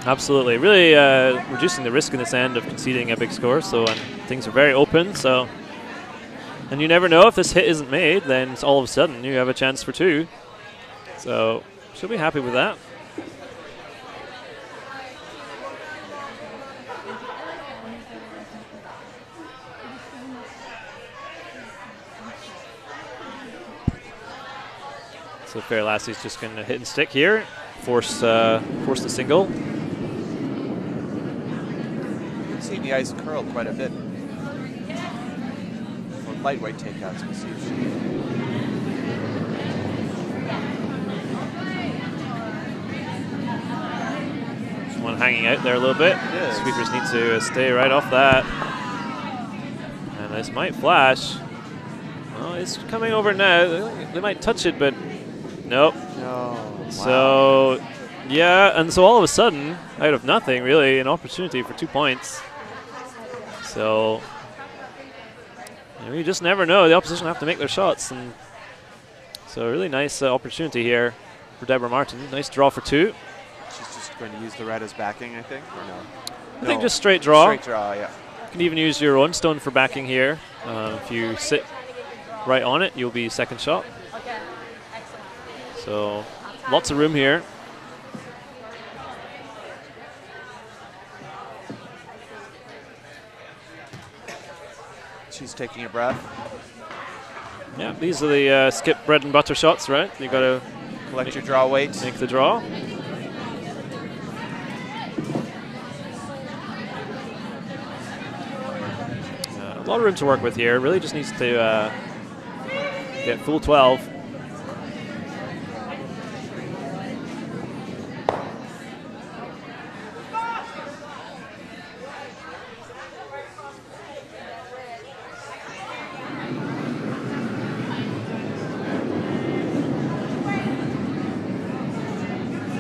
absolutely, really reducing the risk in this end of conceding a big score. So, and things are very open. So, and you never know, if this hit isn't made, then all of a sudden you have a chance for 2. So, she'll be happy with that. So Fair Lassie's just going to hit and stick here, force the single. We've seen the ice curl quite a bit. For lightweight takeouts, we'll see if she... Just one hanging out there a little bit. Sweepers need to stay right off that. And this might flash. Oh, it's coming over now. They might touch it, but nope. No. Wow. So, yeah, and so all of a sudden, out of nothing, really, an opportunity for 2 points. So, you just never know. The opposition have to make their shots. And so, a really nice opportunity here for Deborah Martin. Nice draw for 2. She's just going to use the red as backing, I think, or no? I think just straight draw. Straight draw, yeah. You can even use your own stone for backing here. If you sit right on it, you'll be second shot. So, lots of room here. She's taking a breath. Yeah, these are the skip bread and butter shots, right? You got to collect your draw weight. Make the draw. A lot of room to work with here. Really just needs to get full 12.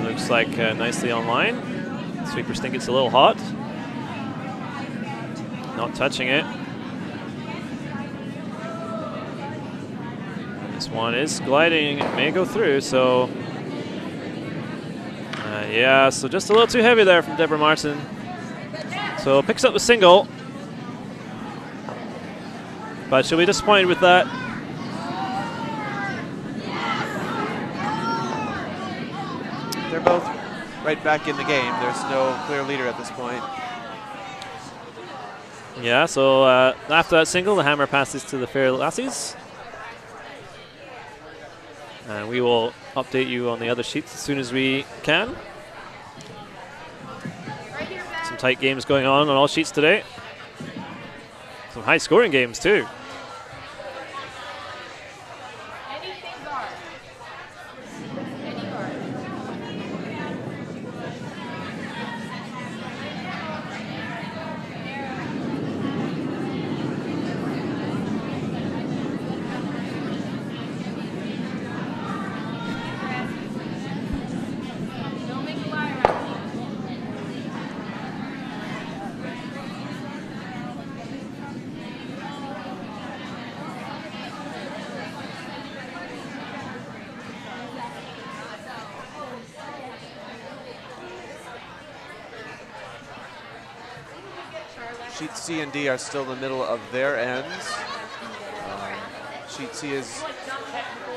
Looks like nicely online. Sweepers think it's a little hot. Not touching it. This one is gliding, it may go through, so yeah, so just a little too heavy there from Deborah Martin. So picks up the single, but she'll be disappointed with that. They're both right back in the game. There's no clear leader at this point. Yeah, so after that single, the hammer passes to the Fair Lassies. And we will update you on the other sheets as soon as we can. Some tight games going on all sheets today. Some high scoring games too. Sheet C and D are still in the middle of their ends. Sheet C is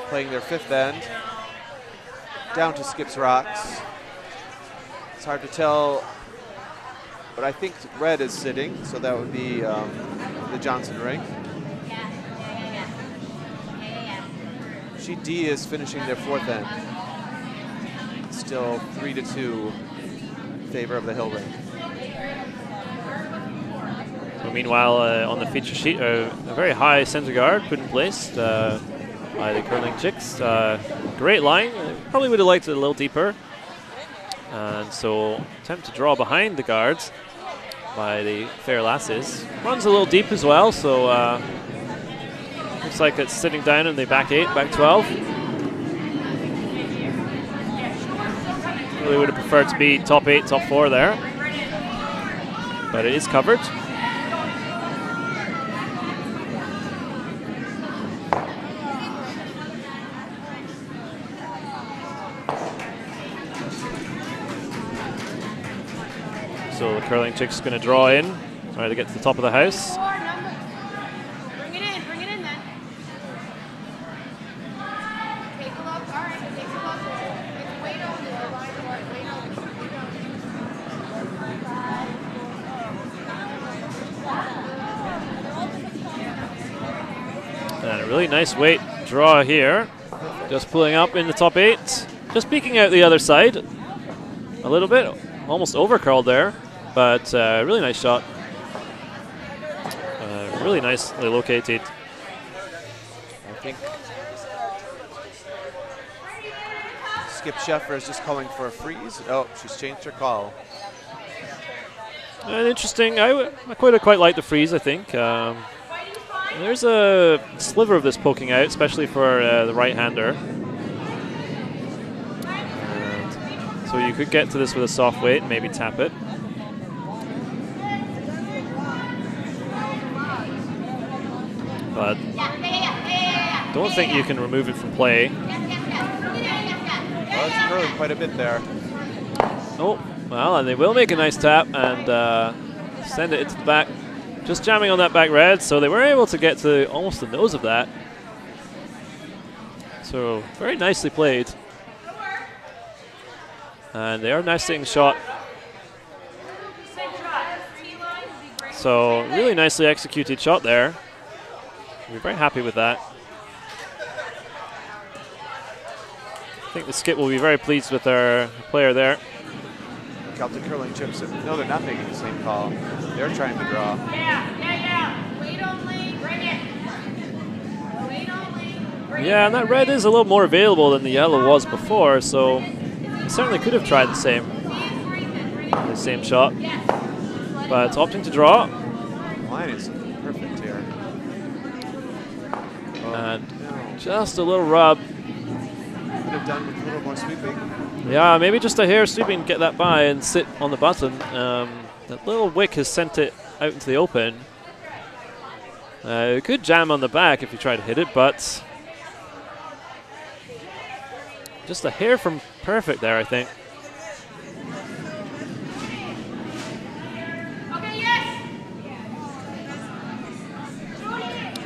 playing their 5th end. Down to Skip's Rocks. It's hard to tell, but I think red is sitting, so that would be the Johnson ring. Sheet D is finishing their 4th end. Still 3-2 in favor of the Hill ring. So meanwhile, on the feature sheet, a very high center guard put in place by the Curling Chicks. Great line. Probably would have liked it a little deeper. And so attempt to draw behind the guards by the Fair Lasses. Runs a little deep as well, so looks like it's sitting down in the back 8, back 12. Really would have preferred to be top 8, top 4 there. But it is covered. So the Curling Chick's going to draw in, try to get to the top of the house. Bring it in then. Take a look, all right, take a look. It's weight on the line, weight on. And a really nice weight draw here. Just pulling up in the top 8. Just peeking out the other side a little bit. Almost overcurled there, but really nice shot. Really nicely located. I think Skip Sheffer is just calling for a freeze. Oh, she's changed her call. And interesting. I quite like the freeze, I think. There's a sliver of this poking out, especially for the right-hander. So you could get to this with a soft weight and maybe tap it. But don't think you can remove it from play. Well, it's curling quite a bit there. Oh, well, and they will make a nice tap and send it into the back. Just jamming on that back red, so they were able to get to almost the nose of that. So very nicely played. And they are now seeing the shot. So really nicely executed shot there. We're very happy with that. I think the Skip will be very pleased with their player there. Celtic Curling Chips, no, they're not making the same call. They're trying to draw. Weight only, bring it. Weight only, bring it. Yeah, and that red is a little more available than the yellow was before, so they certainly could have tried the same shot. But opting to draw. Line is perfect here. And just a little rub. Could have done with a little more sweeping. Yeah, maybe just a hair sweeping, get that by and sit on the button. That little wick has sent it out into the open. It could jam on the back if you try to hit it, but just a hair from perfect there, I think.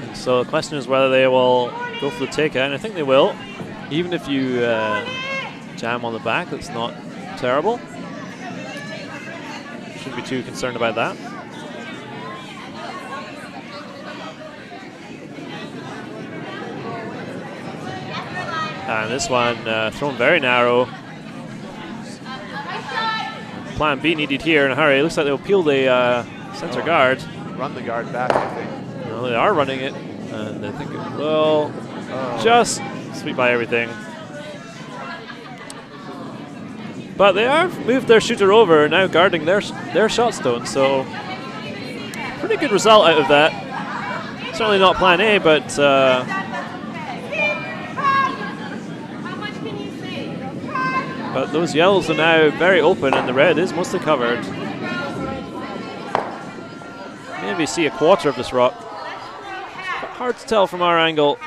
And so the question is whether they will go for the takeout, and I think they will. Even if you jam on the back, that's not terrible. Shouldn't be too concerned about that. And this one thrown very narrow. Plan B needed here in a hurry. It looks like they'll peel the center guard. Run the guard back, I think. No, they are running it, and I think it will just sweep by everything. But they have moved their shooter over, now guarding their shot stone, so pretty good result out of that. Certainly not plan A, but those yellows are now very open and the red is mostly covered. Maybe see a quarter of this rock. Hard to tell from our angle.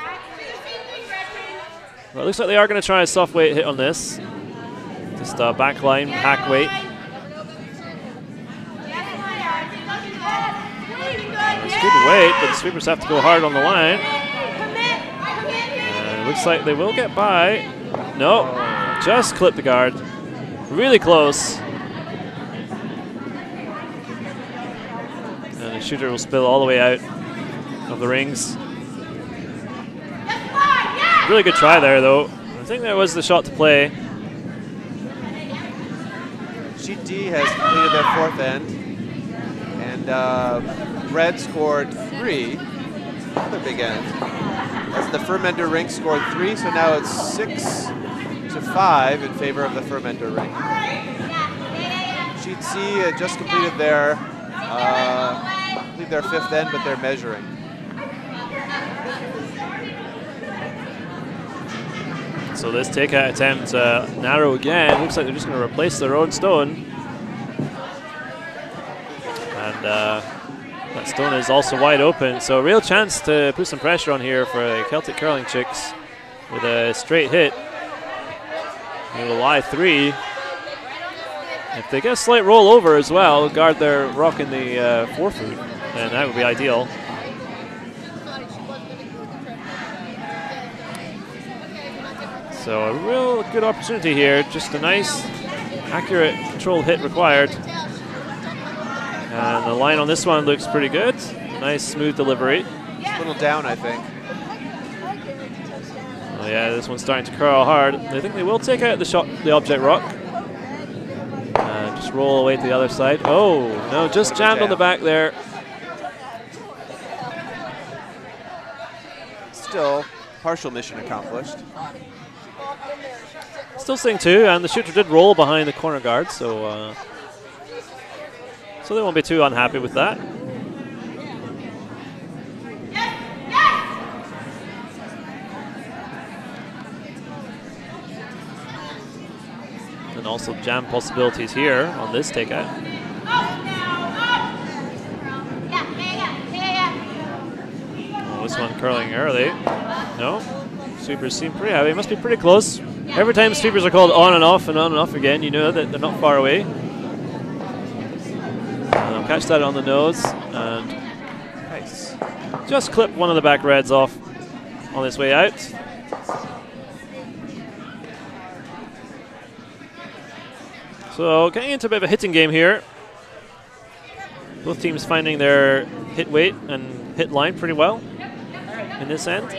Well, it looks like they are going to try a soft weight hit on this. Just backline, hack weight. good weight, but the sweepers have to go hard on the line. And it looks like they will get by. No, just clip the guard. Really close. And the shooter will spill all the way out of the rings. Really good try there, though. I think that was the shot to play. Sheet D has completed their fourth end. And red scored 3. Another big end. As the Fermenter ring scored 3, so now it's 6-5 in favor of the Fermenter ring. Sheet C just completed their fifth end, but they're measuring. So this takeout attempt narrow again. Looks like they're just going to replace their own stone. And that stone is also wide open. So a real chance to put some pressure on here for the Celtic curling chicks with a straight hit. They will lie 3. If they get a slight roll over as well, guard their rock in the forefoot, and that would be ideal. So a real good opportunity here. Just a nice, accurate, controlled hit required. And the line on this one looks pretty good. Nice, smooth delivery. A little down, I think. Oh yeah, this one's starting to curl hard. I think they will take out the object rock. Just roll away to the other side. Oh, no, just jammed on the back there. Still, partial mission accomplished. Still staying 2, and the shooter did roll behind the corner guard, so they won't be too unhappy with that. And also jam possibilities here on this takeout. Oh, this one curling early. No, sweepers seem pretty heavy. Must be pretty close. Every time sweepers are called on and off again, you know that they're not far away. Catch that on the nose, and nice. Just clip one of the back reds off on this way out. So getting into a bit of a hitting game here. Both teams finding their hit weight and hit line pretty well in this end.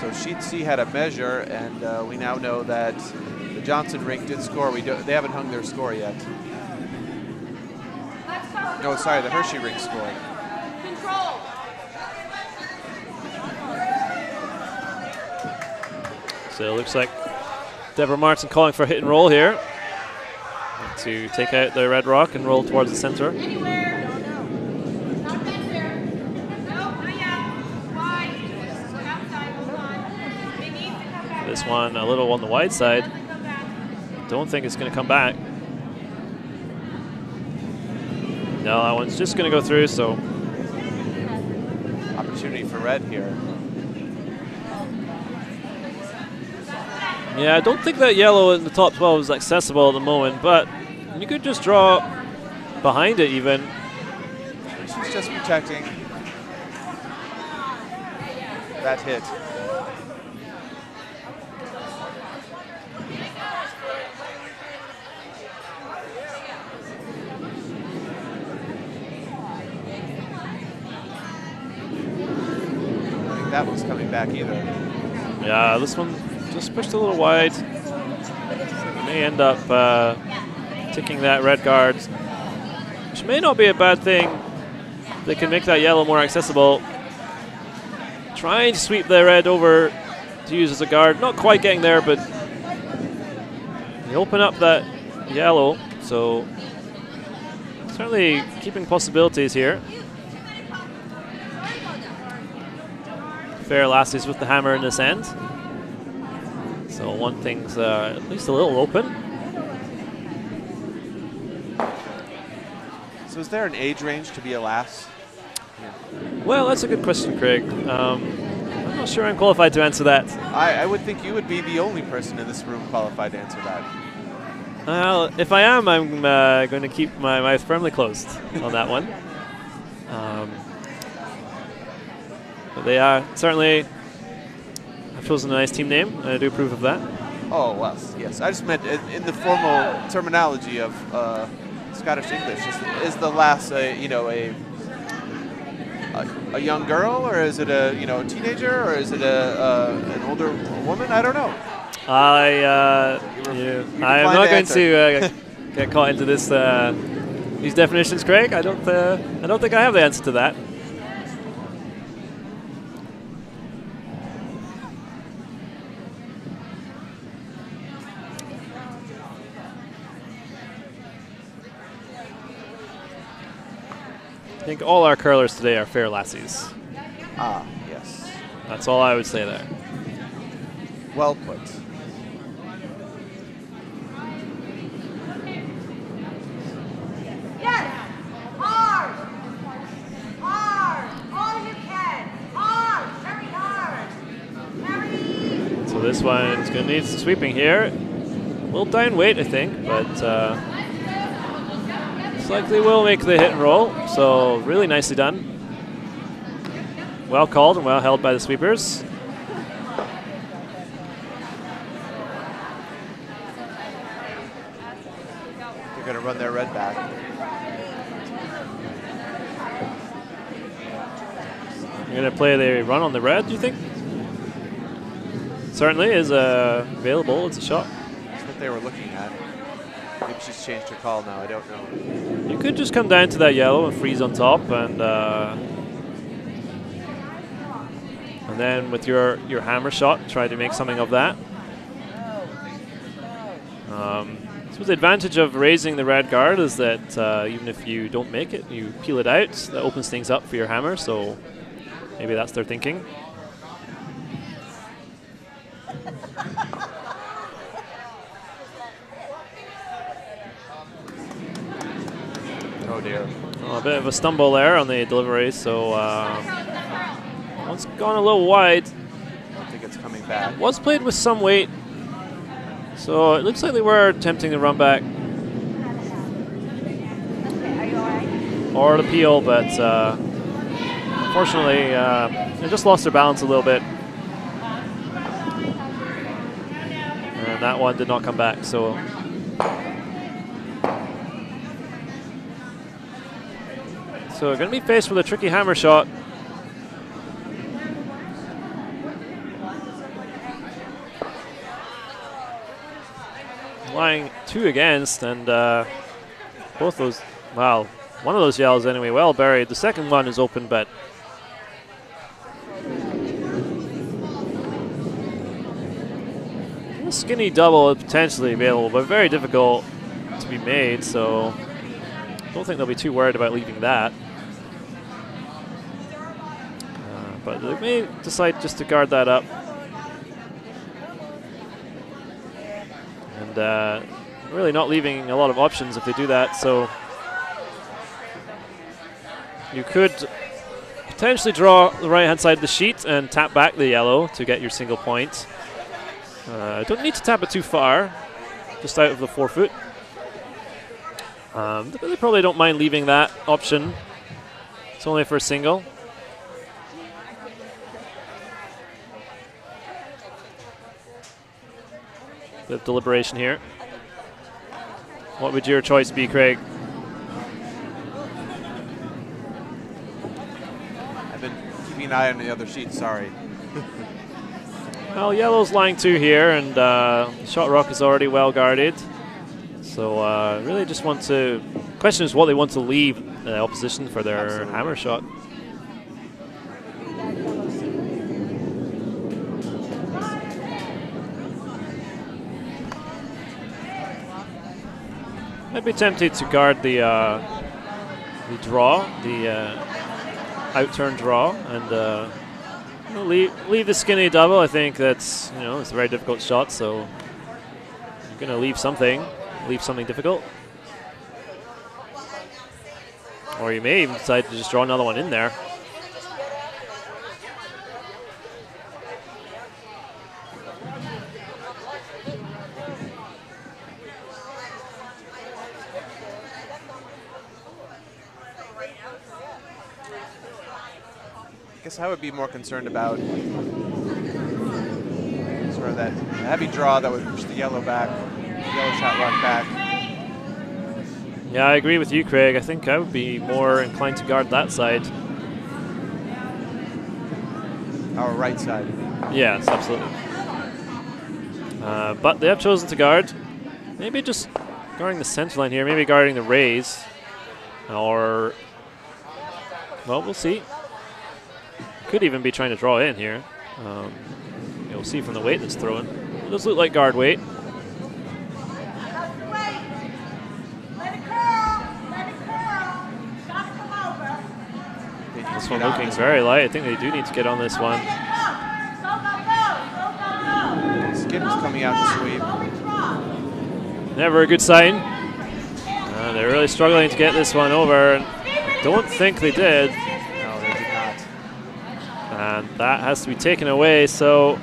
So Sheet C had a measure, and we now know that the Johnson ring did score. They haven't hung their score yet. No, sorry, the Hershey ring scored. So it looks like Deborah Martin calling for a hit and roll here to take out the red rock and roll towards the center. This one a little on the wide side. Don't think it's going to come back. No, that one's just going to go through, so. Opportunity for red here. Yeah, I don't think that yellow in the top 12 is accessible at the moment, but you could just draw behind it even. She's just protecting that hit. I think that one's coming back either. Yeah, this one just pushed a little wide. May end up ticking that red guard, which may not be a bad thing. They can make that yellow more accessible. Trying to sweep the red over to use as a guard. Not quite getting there, but they open up that yellow. So certainly keeping possibilities here. Fair lassies with the hammer in this end. So one thing's at least a little open. So is there an age range to be a lass? Yeah. Well, that's a good question, Craig. I'm not sure I'm qualified to answer that. I would think you would be the only person in this room qualified to answer that. Well, if I am, I'm going to keep my mouth firmly closed on that one. But they are certainly have chosen a nice team name, and I do approve of that. Oh, well, yes. I just meant in the formal terminology of Scottish English. Is the lass, a young girl, or is it a teenager, or is it an older woman? I don't know. I am not going to get caught into this these definitions, Craig. I don't think I have the answer to that. I think all our curlers today are fair lassies. Ah, yes. That's all I would say there. Well put. Yes! Hard! Hard! All you can! Hard! Very hard! Very... So this one's going to need some sweeping here. Will down weight, I think, but likely will make the hit and roll. So really nicely done. Well called and well held by the sweepers. They're going to run their red back. You're going to play the run on the red, do you think? Certainly is available. It's a shot. That's what they were looking at. Maybe she's changed her call now. I don't know. You could just come down to that yellow and freeze on top, and then with your hammer shot, try to make something of that. So the advantage of raising the red guard is that even if you don't make it, you peel it out. That opens things up for your hammer. So maybe that's their thinking. Oh dear. Oh, a bit of a stumble there on the delivery, so one's gone a little wide. I don't think it's coming back. Was played with some weight, so it looks like they were attempting to run back or the peel, but unfortunately they just lost their balance a little bit, and that one did not come back. So we're going to be faced with a tricky hammer shot. Lying 2 against, and both those, well, one of those yellows anyway, well buried. The second one is open, but a skinny double is potentially available, but very difficult to be made, so I don't think they'll be too worried about leaving that. But they may decide just to guard that up. And really not leaving a lot of options if they do that. So you could potentially draw the right-hand side of the sheet and tap back the yellow to get your single point. Don't need to tap it too far, just out of the 4 foot. They probably don't mind leaving that option. It's only for a single. Bit of deliberation here. What would your choice be, Craig? I've been keeping an eye on the other sheet, sorry. Well, yellow's lying 2 here, and shot rock is already well guarded. So really just want to... Question is what they want to leave the opposition for their Absolutely. Hammer shot. I'd be tempted to guard the draw, the out-turn draw, and leave the skinny double. I think that's, it's a very difficult shot, so you're going to leave something difficult. Or you may even decide to just draw another one in there. guess I would be more concerned about sort of that heavy draw that would push the yellow back, yellow shot rock back. Yeah, I agree with you, Craig. I think I would be more inclined to guard that side. Our right side. Yes, absolutely. But they have chosen to guard. Maybe just guarding the center line here. Maybe guarding the raise. Or, well, we'll see. Could even be trying to draw in here. You'll see from the weight that's thrown. It does look like guard weight. This one looking very light. I think they do need to get on this one. Skip is coming out to sweep. Never a good sign. They're really struggling to get this one over. I don't think they did. No, they did not. And that has to be taken away. So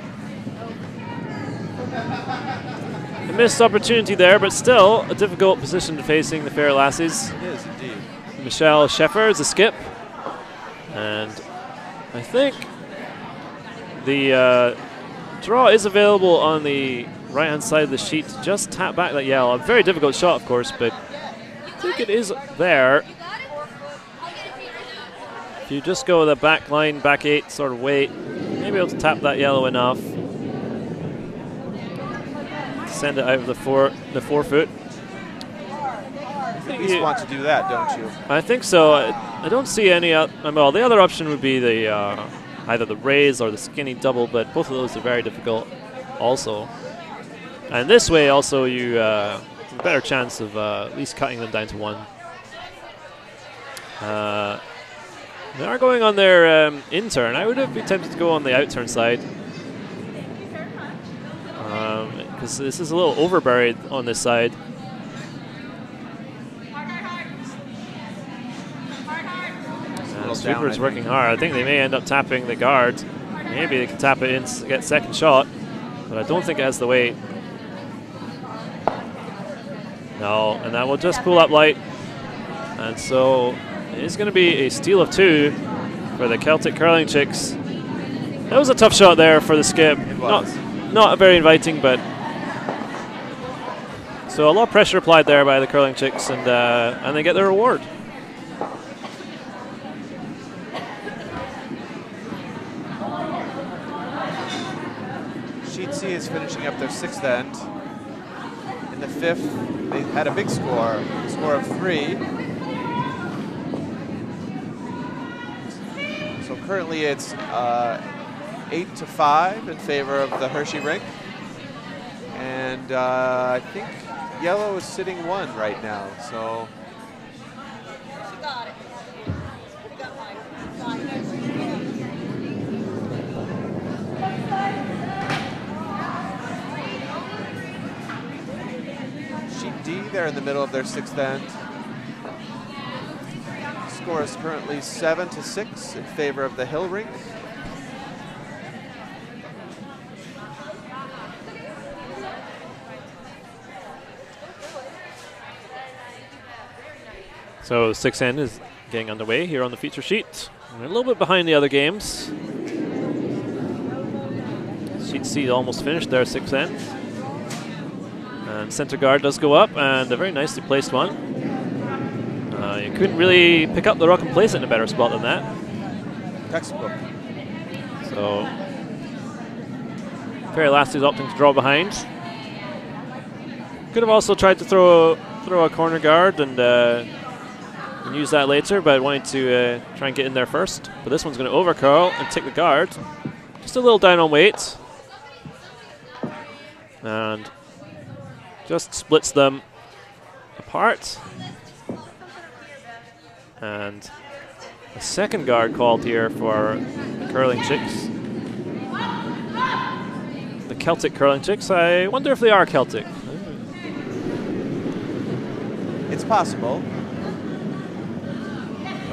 a missed opportunity there, but still a difficult position to facing the Fair Lassies. It is indeed. Michelle Sheffer is a skip. And I think the draw is available on the right-hand side of the sheet to just tap back that yellow. A very difficult shot, of course, but I think it is there. If you just go with a back line, back 8 sort of weight, maybe able to tap that yellow enough. Send it out of the 4 foot. You at least want to do that, don't you? I think so. I don't see any. Well, the other option would be the either the raise or the skinny double, but both of those are very difficult also. And this way, also, you have a better chance of at least cutting them down to 1. They are going on their in-turn. I would have been tempted to go on the out-turn side. Because this is a little overburied on this side. Sweeper's working hard. I think they may end up tapping the guard. Maybe they can tap it in to get second shot, but I don't think it has the weight. No, and that will just pull up light. And so it is going to be a steal of 2 for the Celtic Curling Chicks. That was a tough shot there for the skip. It was. Not very inviting, but so a lot of pressure applied there by the Curling Chicks, and they get their reward. Sheet C is finishing up their 6th end. In the 5th, they had a big score, a score of 3. So currently it's 8-5 in favor of the Hershey rink. And I think yellow is sitting 1 right now, so. D, they're in the middle of their 6th end. Score is currently 7-6 in favor of the Hill rink. So 6th end is getting underway here on the feature sheet. We're a little bit behind the other games. Sheet C almost finished their 6th end. And center guard does go up, and a very nicely placed one. You couldn't really pick up the rock and place it in a better spot than that. Textbook. So Fair Lassie's opting to draw behind. Could have also tried to throw a corner guard and use that later, but wanted to try and get in there first. But this one's going to overcurl and take the guard. Just a little down on weight. And just splits them apart. And a second guard called here for the Curling Chicks. The Celtic Curling Chicks. I wonder if they are Celtic. It's possible.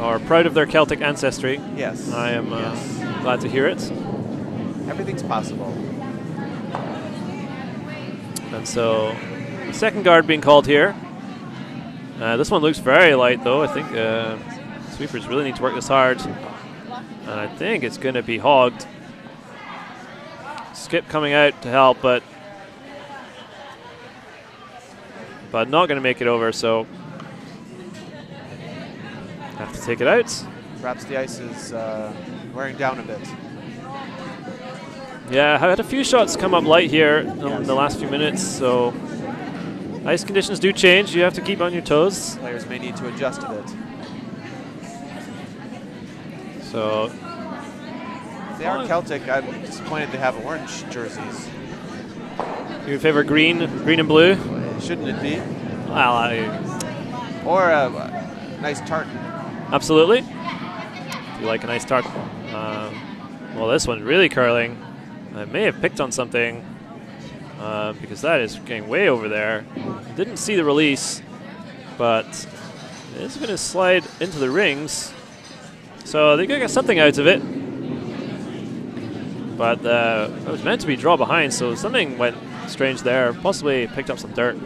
Or proud of their Celtic ancestry. Yes. I am glad to hear it. Everything's possible. And so, second guard being called here. This one looks very light, though. I think sweepers really need to work this hard. And I think it's going to be hogged. Skip coming out to help, but not going to make it over, so have to take it out. Perhaps the ice is wearing down a bit. Yeah, I had a few shots come up light here in the last few minutes, so ice conditions do change. You have to keep on your toes. Players may need to adjust a bit. So If they are Celtic, I'm disappointed they have orange jerseys. you favor green and blue? Shouldn't it be? Well, Or a nice tartan. absolutely. If you like a nice tart. Well, this one's really curling. I may have picked on something because that is getting way over there. Didn't see the release, but it's going to slide into the rings. So they're going to get something out of it. But it was meant to be draw behind, so something went strange there. Possibly picked up some dirt.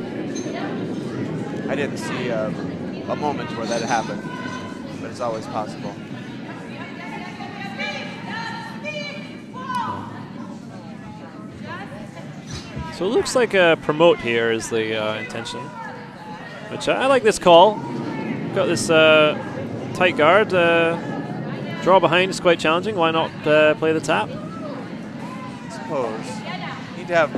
I didn't see a moment where that happened, but it's always possible. So it looks like a promote here is the intention, which I like this call. Got this tight guard. Draw behind is quite challenging. Why not play the tap? I suppose. Need to have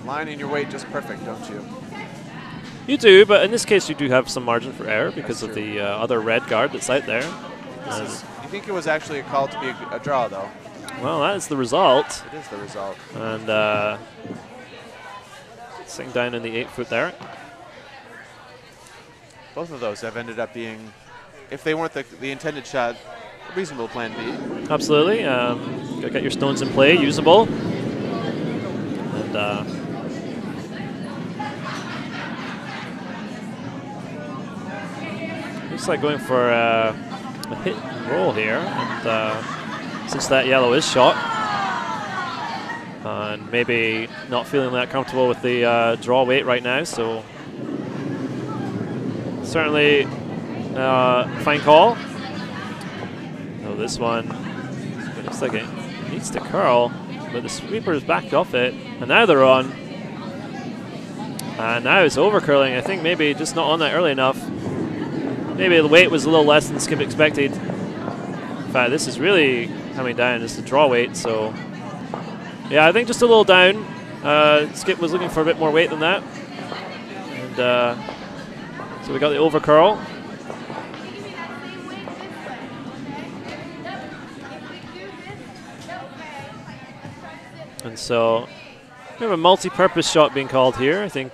line in your weight just perfect, don't you? You do, but in this case you do have some margin for error because That's of true. the other red guard that's out there. You think it was actually a call to be a draw, though? Well, that is the result. It is the result. And sitting down in the 8 foot there. Both of those have ended up being, if they weren't the intended shot, a reasonable plan B. Absolutely. Gotta get your stones in play, usable. And looks like going for a hit and roll here. And since that yellow is shot, and maybe not feeling that comfortable with the draw weight right now, so certainly fine call. So this one, it looks like it needs to curl, but the sweeper is backed off it, and now they're on. And now it's over curling. I think maybe just not on that early enough. Maybe the weight was a little less than Skip expected. In fact, this is really coming down. It's the draw weight, so yeah, I think just a little down. Skip was looking for a bit more weight than that, and so we got the over curl. And so we have a multi-purpose shot being called here. I think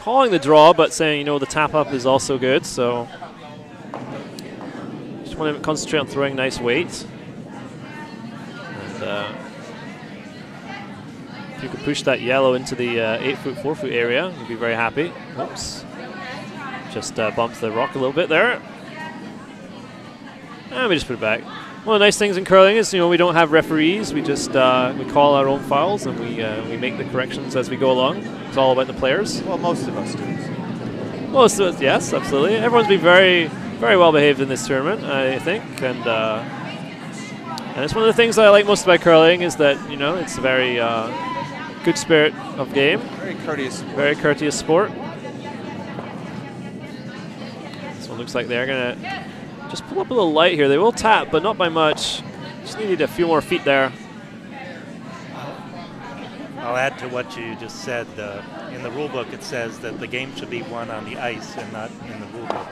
calling the draw, but saying, you know, the tap up is also good. So just want to concentrate on throwing nice weight. And if you could push that yellow into the 8 foot, 4 foot area, you'd be very happy. Oops. Just bumped the rock a little bit there. And we just put it back. One of the nice things in curling is, you know, we don't have referees. We just we call our own fouls and we make the corrections as we go along. It's all about the players. Well, most of us do. Most of us, yes, absolutely. Everyone's been very, very well behaved in this tournament, I think, and it's one of the things that I like most about curling is that, you know, it's a very good spirit of game. Very courteous. Very courteous sport. This one looks like they're gonna just pull up a little light here. They will tap, but not by much. Just needed a few more feet there. I'll add to what you just said. In the rule book, it says that the game should be won on the ice and not in the rule book.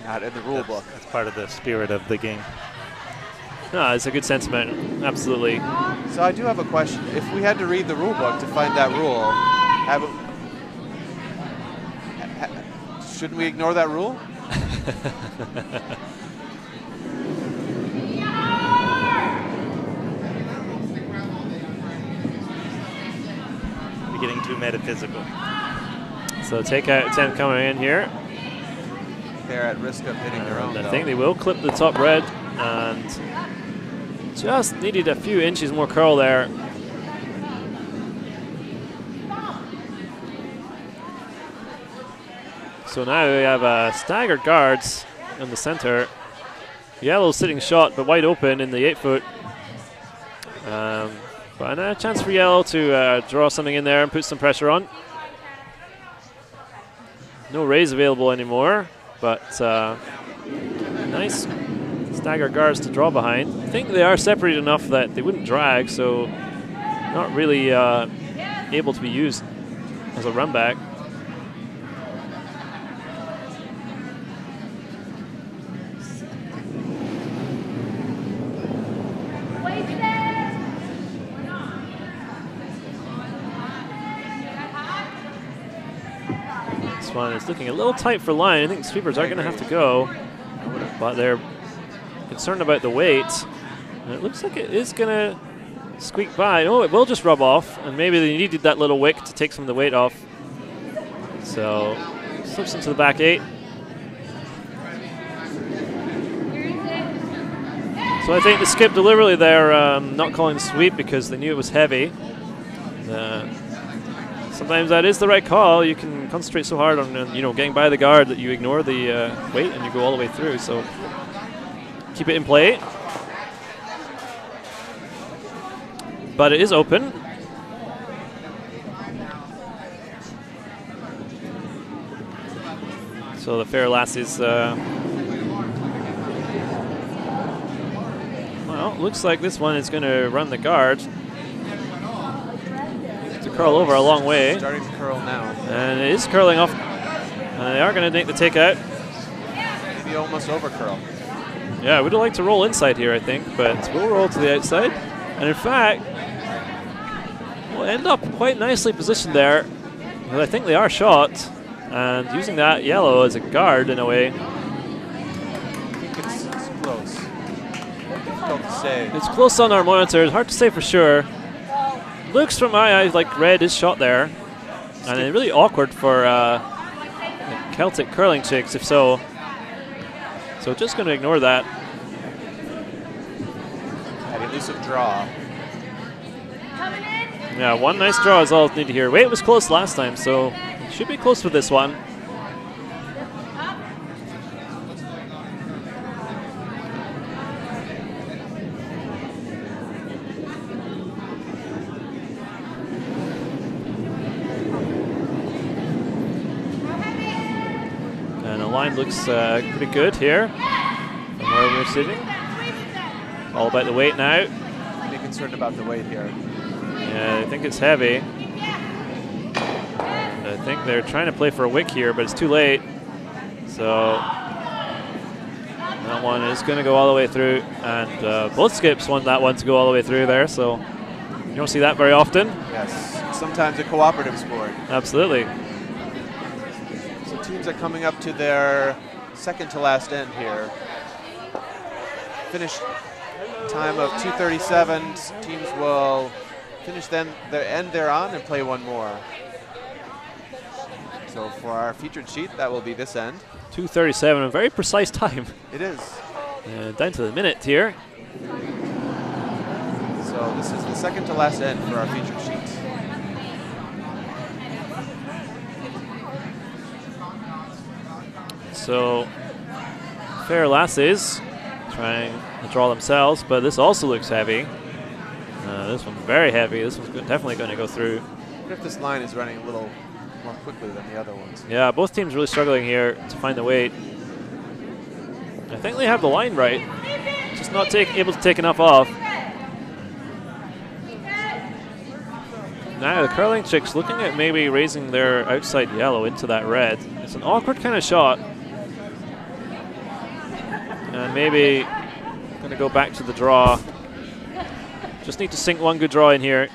Not in the rule book. That's part of the spirit of the game. No, it's a good sentiment. Absolutely. So I do have a question. If we had to read the rule book to find that rule, shouldn't we ignore that rule? You're getting too metaphysical. So takeout attempt coming in here. They're at risk of hitting their own. I though. think they will clip the top red, and just needed a few inches more curl there. So now we have staggered guards. in the center. Yellow sitting shot, but wide open in the 8-foot. But a chance for Yellow to draw something in there and put some pressure on. No raise available anymore, but nice stagger guards to draw behind. I think they are separated enough that they wouldn't drag, so not really able to be used as a run back. This one is looking a little tight for line. I think sweepers are going to have to go, but they're concerned about the weight. And it looks like it is going to squeak by. Oh, it will just rub off, and maybe they needed that little wick to take some of the weight off. So slips into the back 8. So I think they skipped deliberately there, not calling the sweep because they knew it was heavy. Sometimes that is the right call. You can concentrate so hard on getting by the guard that you ignore the weight and you go all the way through. So keep it in play. But it is open. So the fair lasses. Well, looks like this one is going to run the guard. To curl over a long way. Starting to curl now. And it is curling off. And they are going to make the take out. Maybe almost over curl. Yeah, I would have liked to roll inside here, I think, but we'll roll to the outside. And in fact, we'll end up quite nicely positioned there. Because I think they are shot. And using that yellow as a guard in a way. I think it's close. Difficult to say. It's close on our monitors. Hard to say for sure. Looks from my eyes like red is shot there. And it's really awkward for Celtic curling chicks, if so. So just going to ignore that. An elusive draw. Yeah, one nice draw is all needed here. Weight was close last time, so should be close with this one. Line looks pretty good here from where we're sitting. All about the weight now. Pretty concerned about the weight here. Yeah, I think it's heavy. And I think they're trying to play for a wick here, but it's too late. So that one is going to go all the way through, and both skips want that one to go all the way through there. So you don't see that very often. Yes, sometimes a cooperative sport. Absolutely. Teams are coming up to their second to last end here. Finish time of 2:37. Teams will finish then their end they're on and play one more. So for our featured sheet, that will be this end. 2:37, a very precise time. It is. Down to the minute here. So this is the second to last end for our featured sheet. So fair lasses trying to draw themselves, but this also looks heavy. This one's very heavy. This one's definitely going to go through. I wonder if this line is running a little more quickly than the other ones. Yeah, both teams really struggling here to find the weight. I think they have the line right, just not able to take enough off. Now the curling chicks looking at maybe raising their outside yellow into that red. It's an awkward kind of shot. And maybe going to go back to the draw. Just need to sink one good draw in here.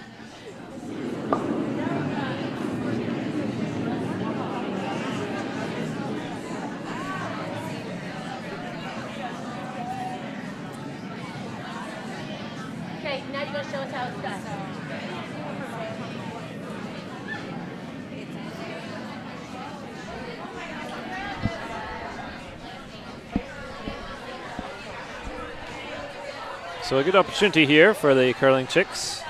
Okay, now you're going to show us how it's done. So a good opportunity here for the curling chicks.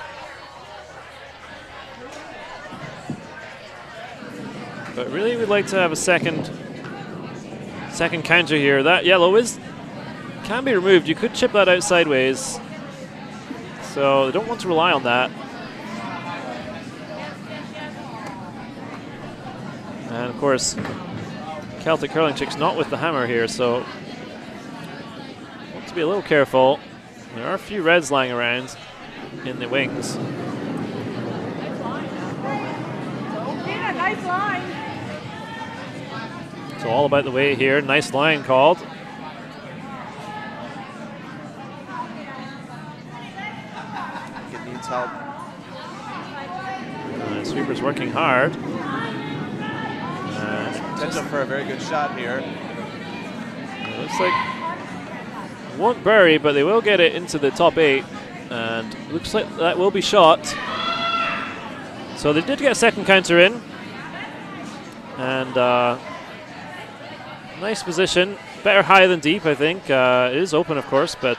But really we'd like to have a second Second counter here. That yellow can be removed. You could chip that out sideways. So they don't want to rely on that. And of course, Celtic Curling Chicks not with the hammer here, so want to be a little careful. There are a few reds lying around in the wings. Nice line. So all about the weight here. Nice line called. It needs help. Sweeper's working hard. Potential for a very good shot here. It looks like won't bury, but they will get it into the top 8, and looks like that will be shot. So they did get a second counter in, and nice position. Better high than deep, I think. It is open, of course, but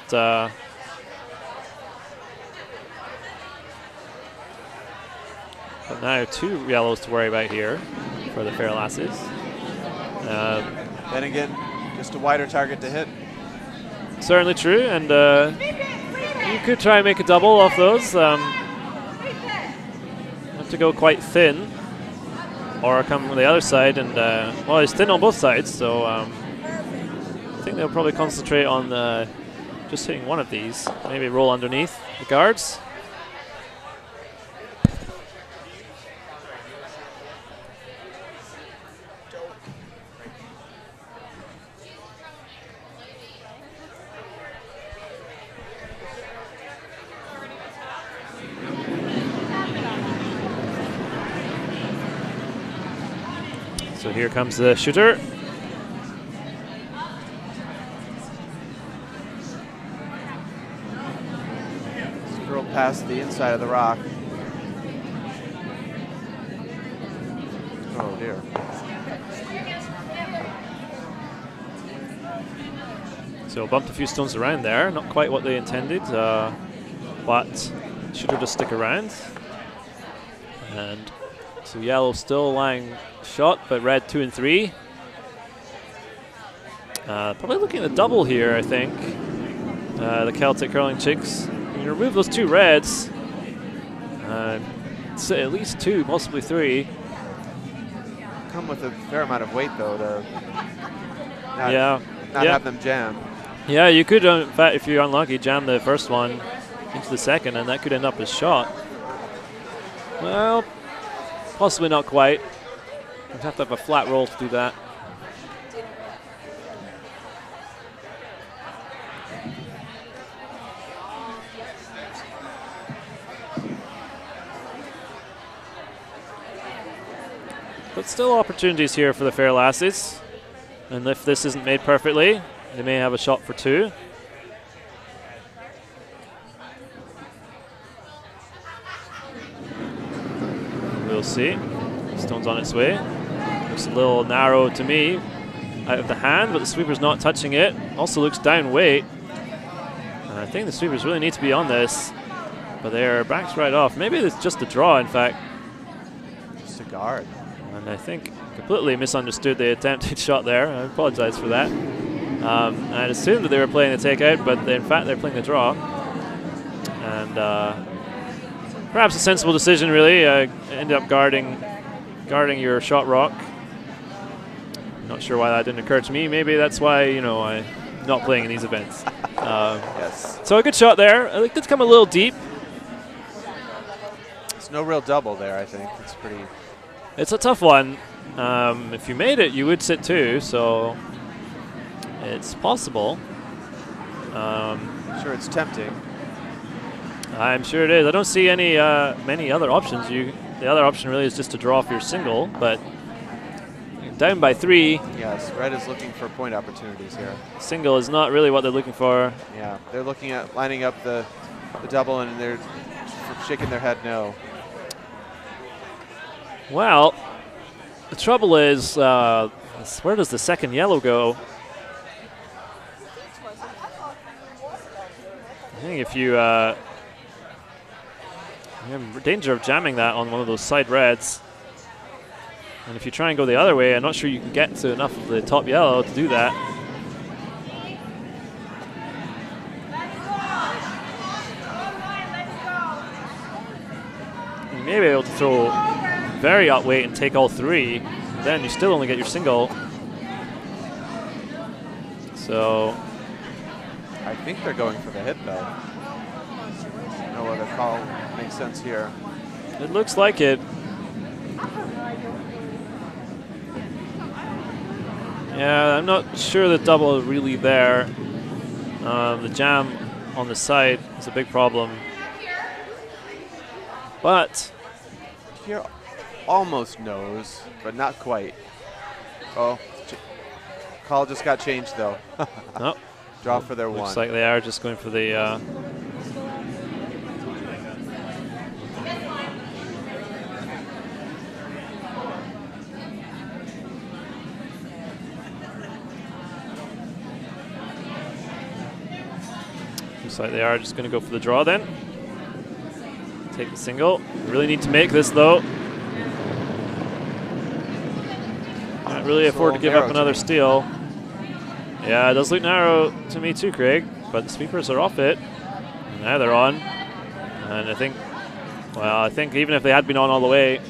now 2 yellows to worry about here for the Fair Lasses. Then again, just a wider target to hit. Certainly true, and you could try and make a double off those. Have to go quite thin, or come from the other side, and well, it's thin on both sides, so I think they'll probably concentrate on just hitting one of these. Maybe roll underneath the guards. So here comes the shooter. Scroll past the inside of the rock. Oh dear. So bumped a few stones around there. Not quite what they intended, but shooter just stick around. And so yellow still lying shot, but red 2 and 3. Probably looking at the double here, I think. The Celtic Curling Chicks. When you remove those 2 reds, it's at least 2, possibly 3. Come with a fair amount of weight though to not have them jam. Yeah, you could, in fact, if you're unlucky, jam the first one into the second, and that could end up as shot. Well, possibly not quite. You'd have to have a flat roll to do that. But still opportunities here for the Fair Lasses. And if this isn't made perfectly, they may have a shot for 2. We'll see. Stone's on its way. Looks a little narrow to me out of the hand, but the sweeper's not touching it. Also looks down weight. And I think the sweepers really need to be on this, but their back's right off. Maybe it's just a draw, in fact. Just a guard. And I think completely misunderstood the attempted shot there. I apologize for that. I'd assumed that they were playing the takeout, but in fact they're playing the draw. And perhaps a sensible decision, really. End up guarding your shot rock. Not sure why that didn't occur to me. Maybe that's why, I'm not playing in these events. Yes. So a good shot there. I think it's come a little deep. It's no real double there, I think. It's pretty... It's a tough one. If you made it, you would sit 2, so it's possible. Sure, it's tempting. I'm sure it is. I don't see any many other options. The other option really is just to draw for your single, but down by 3. Yes, red is looking for point opportunities here. Single is not really what they're looking for. Yeah, they're looking at lining up the double, and they're shaking their head no. Well, the trouble is, where does the second yellow go? I think if you you're in danger of jamming that on one of those side reds. And if you try and go the other way, I'm not sure you can get to enough of the top yellow to do that. You may be able to throw very up weight and take all three. Then you still only get your single. So I think they're going for the hit though. No other call makes sense here. it looks like it. Yeah, I'm not sure the double is really there. The jam on the side is a big problem. But Here almost knows, but not quite. Oh, call just got changed though. no, Draw for their looks one. like they are just going for the. Looks like they are just going to go for the draw then. Take the single. Really need to make this though. Can't really afford to give up another steal. Yeah, it does look narrow to me too, Craig. But the sweepers are off it. And now they're on. And I think even if they had been on all the way,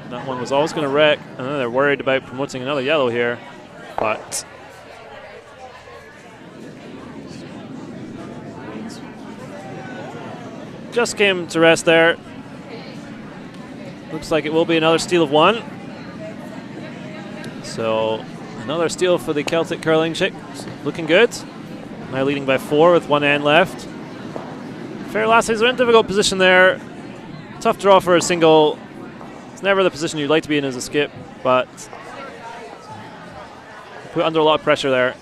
that one was always going to wreck. And then they're worried about promoting another yellow here. But just came to rest there. Looks like it will be another steal of one. So another steal for the Celtic curling chicks. Looking good. Now leading by 4 with 1 end left. Fair Lassies are in a difficult position there. Tough draw for a single. It's never the position you'd like to be in as a skip, but put under a lot of pressure there.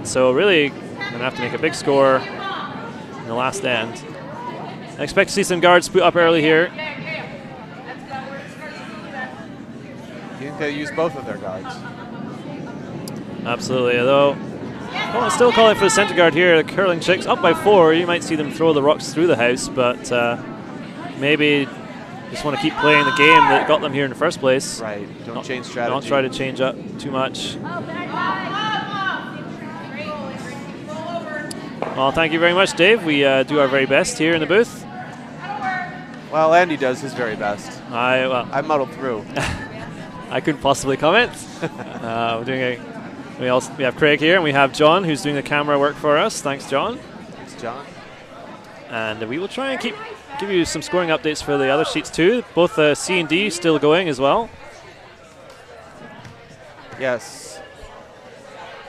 So really going to have to make a big score in the last end. I expect to see some guards put up early here. You think they use both of their guards? Absolutely, though. Well, still calling for the center guard here. The curling chicks up by 4. You might see them throw the rocks through the house, but maybe just want to keep playing the game that got them here in the first place. Right. Don't change strategy. Don't try to change up too much. Well, thank you very much, Dave. We do our very best here in the booth. Well, Andy does his very best. I muddled through. I couldn't possibly comment. We have Craig here, and we have John, who's doing the camera work for us. Thanks, John. Thanks, John. And we will try and give you some scoring updates for the other sheets too. Both C and D still going as well. Yes.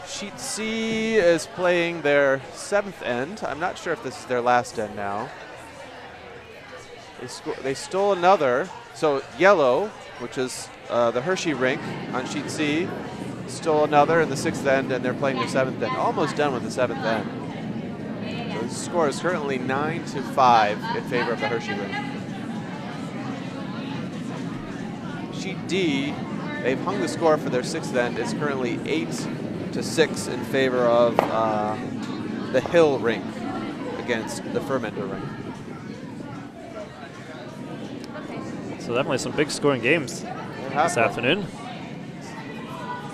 Sheet C is playing their 7th end. I'm not sure if this is their last end now. They stole another. So yellow, which is the Hershey rink on sheet C, stole another in the 6th end, and they're playing their 7th end. Almost done with the 7th end. So the score is currently 9-5 in favor of the Hershey rink. Sheet D, they've hung the score for their 6th end. It's currently 8-6 in favor of the Hill rink against the Fermenter rink. So definitely some big scoring games this afternoon.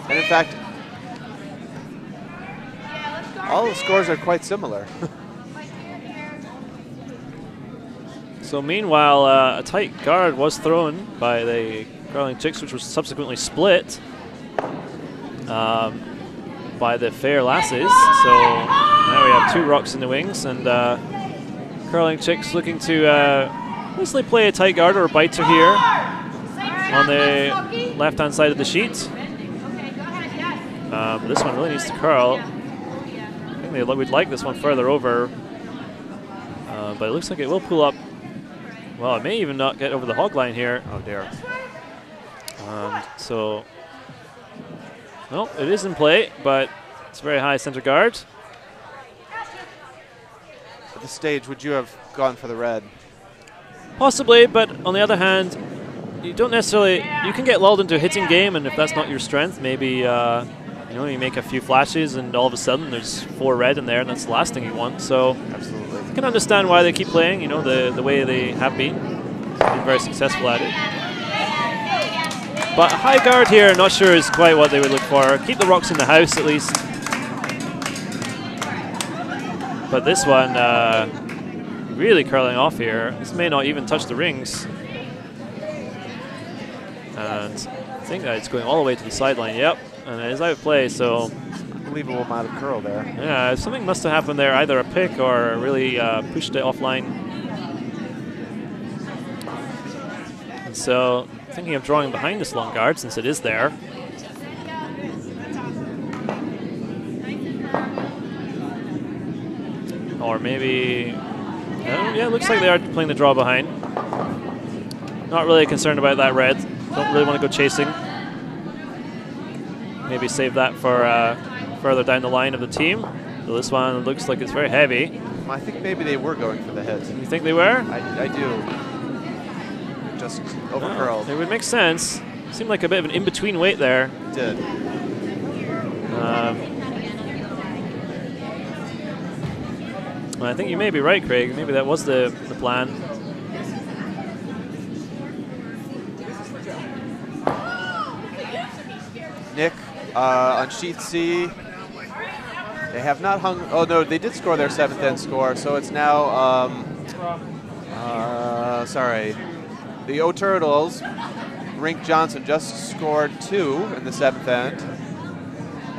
And in fact, all the scores are quite similar. So meanwhile, a tight guard was thrown by the curling chicks, which was subsequently split by the Fair Lasses. So now we have 2 rocks in the wings, and curling chicks looking to mostly play a tight guard or a biter here on the left-hand side of the sheet. This one really needs to curl. I think they would like this one further over, but it looks like it will pull up. Well, it may even not get over the hog line here. Oh dear. So, well, it is in play, but it's very high center guard. At this stage, would you have gone for the red? Possibly, but on the other hand, you don't necessarily. You can get lulled into a hitting game, and if that's not your strength, maybe you make a few flashes, and all of a sudden there's 4 red in there, and that's the last thing you want. So, absolutely, I can understand why they keep playing. The way they have been very successful at it. But high guard here, not sure is quite what they would look for. Keep the rocks in the house at least. But this one really curling off here. This may not even touch the rings. And I think that it's going all the way to the sideline. Yep, and it is out of play, so Unbelievable amount of curl there. yeah, something must have happened there, either a pick or really pushed it offline. And so, thinking of drawing behind this long guard since it is there. Or maybe, yeah, it looks like they are playing the draw behind. Not really concerned about that red. Don't really want to go chasing. Maybe save that for further down the line of the team. So this one looks like it's very heavy. I think maybe they were going for the hit. You think they were? I do. Just over curled. It would make sense. Seemed like a bit of an in-between weight there. It did. Well, I think you may be right, Craig. Maybe that was the plan. Nick, on sheet C, they have not hung. Oh no, they did score their 7th end score, so it's now. Sorry, the O-Turtles. Rink Johnson just scored 2 in the 7th end,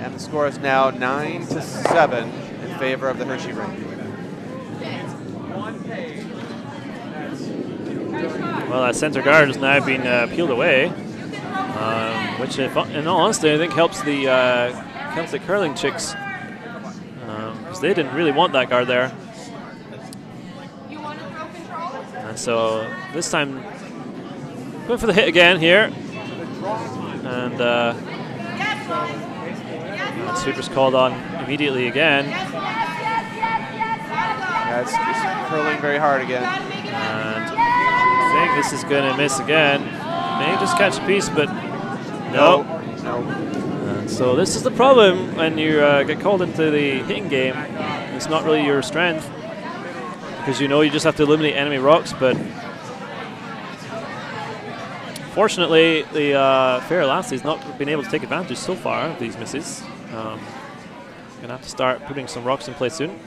and the score is now 9-7 in favor of the Hershey Rink. Well, that center guard has now been peeled away, which, in all honesty, I think helps the Celtic curling chicks, because they didn't really want that guard there. And so this time, going for the hit again here, and Super's called on immediately again. Yeah, it's curling very hard again. And I think this is going to miss again. May just catch a piece, but no. And so this is the problem when you get called into the hitting game. It's not really your strength, because you know you just have to eliminate enemy rocks, but fortunately the Fair Lassie's not been able to take advantage so far of these misses. Gonna have to start putting some rocks in place soon.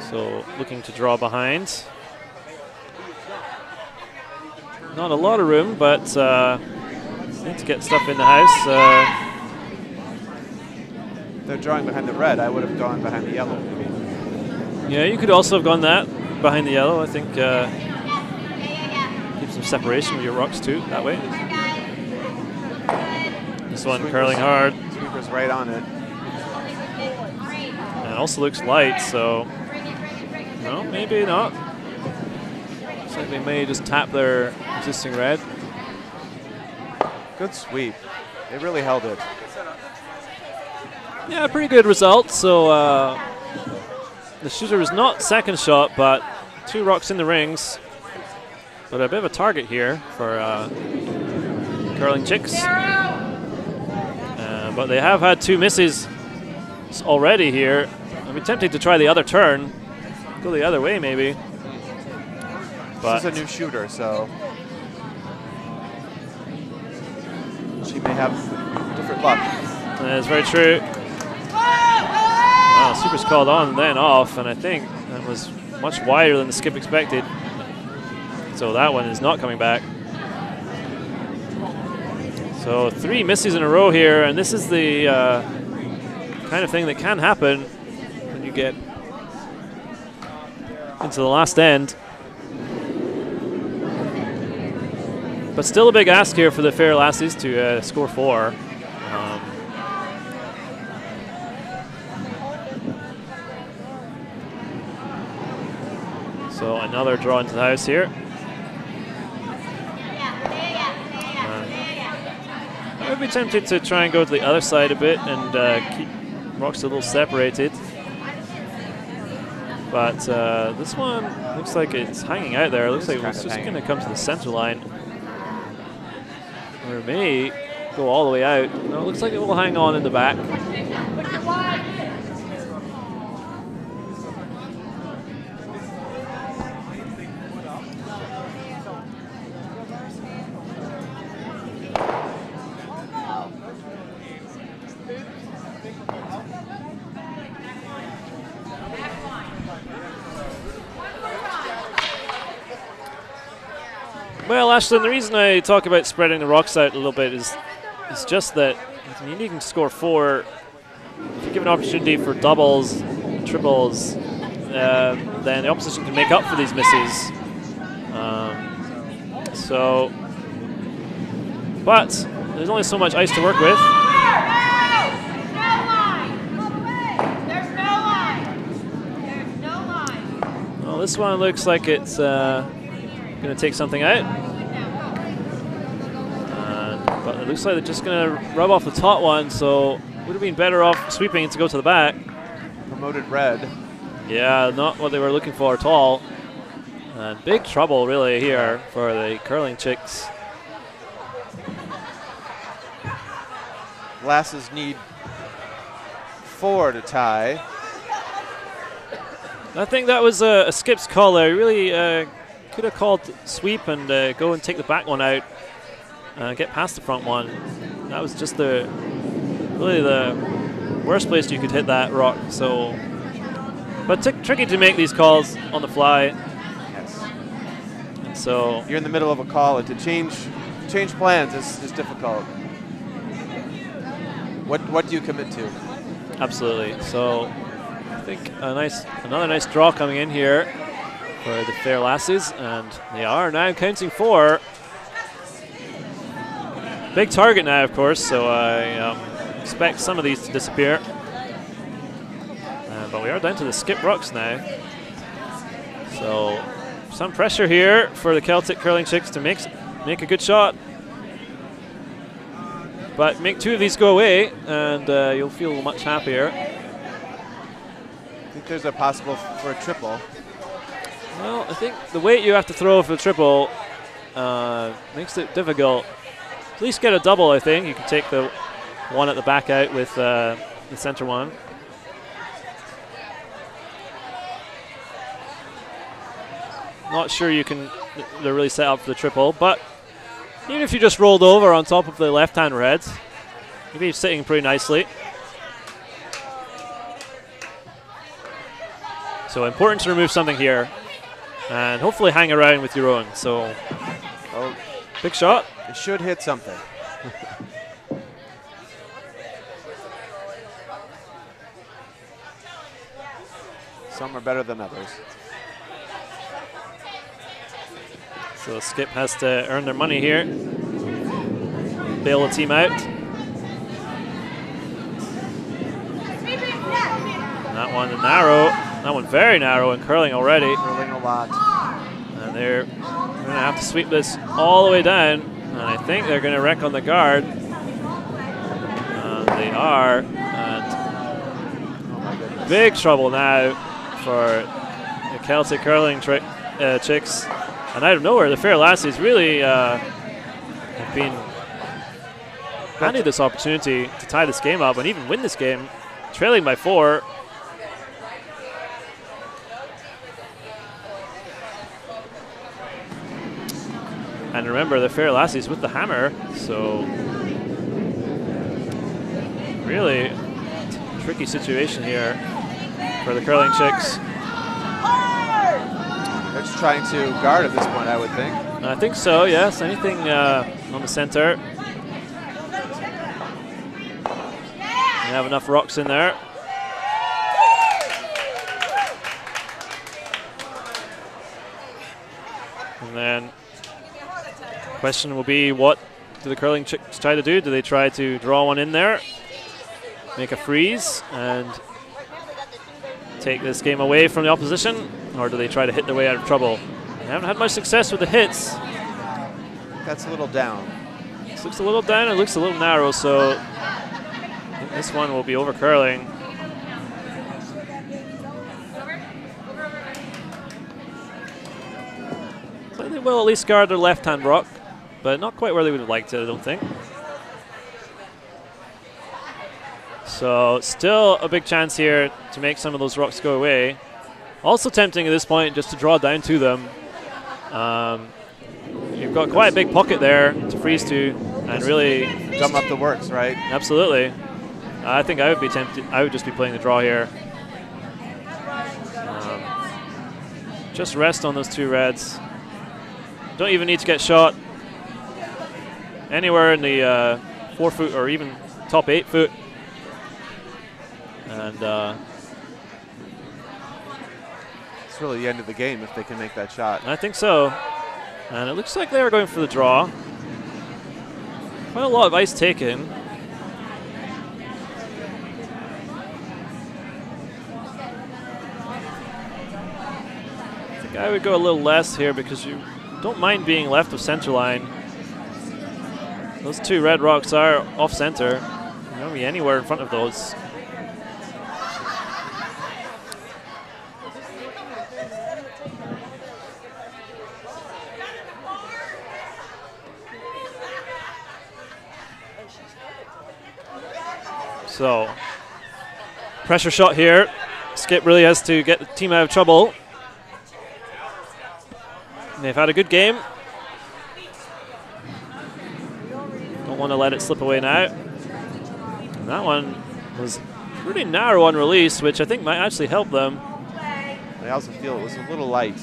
So looking to draw behind. Not a lot of room, but need to get stuff in the house. They're drawing behind the red. I would have gone behind the yellow. Yeah, you could also have gone that behind the yellow. I think keep some separation with your rocks too that way. This one curling hard. Sweeper's right on it. And it also looks light, so no, maybe not. Looks like they may just tap their existing red. Good sweep. They really held it. Yeah, pretty good result. So the shooter was not second shot, but 2 rocks in the rings. But a bit of a target here for curling chicks. But they have had 2 misses already here. I'd be tempted to try the other turn. Go the other way, maybe. But this is a new shooter, so she may have different luck. That's very true. Wow, Super's called on and then off, and I think that was much wider than the skip expected. So that one is not coming back. So 3 misses in a row here, and this is the kind of thing that can happen when you get into the last end. But still a big ask here for the Fair Lassies to score 4. So another draw into the house here. I would be tempted to try and go to the other side a bit and keep rocks a little separated. But this one looks like it's hanging out there. It looks like it's just going to come to the center line. Or it may go all the way out. No, it looks like it will hang on in the back. Well, Ashlyn, the reason I talk about spreading the rocks out a little bit is just that you need to score 4. If you give an opportunity for doubles, triples, then the opposition can make up for these misses. But there's only so much ice to work with. Well, this one looks like it's going to take something out. But it looks like they're just going to rub off the top one, so would have been better off sweeping to go to the back. Promoted red. Yeah, not what they were looking for at all. And big trouble really here for the curling chicks. Glasses need 4 to tie. I think that was a Skip's call there. He really could have called sweep and go and take the back one out and get past the front one. That was just really the worst place you could hit that rock. So, but tricky to make these calls on the fly. Yes. And so You're in the middle of a call, and to change plans is difficult. What do you commit to? absolutely. So I think another nice draw coming in here for the Fair Lassies, and they are now counting 4. Big target now, of course, so I expect some of these to disappear. But we are down to the skip rocks now. So some pressure here for the Celtic curling chicks to make a good shot. But make 2 of these go away, and you'll feel much happier. I think there's a possible for a triple. Well, I think the weight you have to throw for the triple makes it difficult. At least get a double, I think. You can take the one at the back out with the center one. Not sure they're really set up for the triple, but even if you just rolled over on top of the left-hand reds, you'd be sitting pretty nicely. So important to remove something here, and hopefully hang around with your own. So, big shot. It should hit something. Some are better than others. So Skip has to earn their money here. Bail the team out. And that one narrow. That one very narrow and curling already. Curling a lot. And they're going to have to sweep this all the way down. And I think they're going to wreck on the guard. They are. And big trouble now for the Celtic curling chicks. And out of nowhere, the Fair Lassies really have been handed this opportunity to tie this game up and even win this game, trailing by 4. And remember, the Fair Lassies with the hammer, so really tricky situation here for the curling chicks. They're just trying to guard at this point, I would think. I think so, yes. Anything on the center. You have enough rocks in there. And then the question will be, what do the curling chicks try to do? Do they try to draw one in there, make a freeze, and take this game away from the opposition? Or do they try to hit their way out of trouble? They haven't had much success with the hits. That's a little down. This looks a little down, it looks a little narrow, so I think this one will be over curling. So they will at least guard their left-hand rock, but not quite where they would have liked it, I don't think. So still a big chance here to make some of those rocks go away. Also tempting at this point just to draw down to them. You've got quite a big pocket there to freeze to and really gum up the works, right? Absolutely. I think I would be tempted. I would just be playing the draw here. Just rest on those 2 reds. don't even need to get shot anywhere in the 4 foot or even top 8 foot. And it's really the end of the game if they can make that shot. I think so. And it looks like they are going for the draw. Quite a lot of ice taken. I think I would go a little less here because you don't mind being left of center line. Those 2 red rocks are off center. You don't be anywhere in front of those. So, pressure shot here. Skip really has to get the team out of trouble. They've had a good game. Don't want to let it slip away now. And that one was pretty narrow on release, which I think might actually help them. I also feel it was a little light.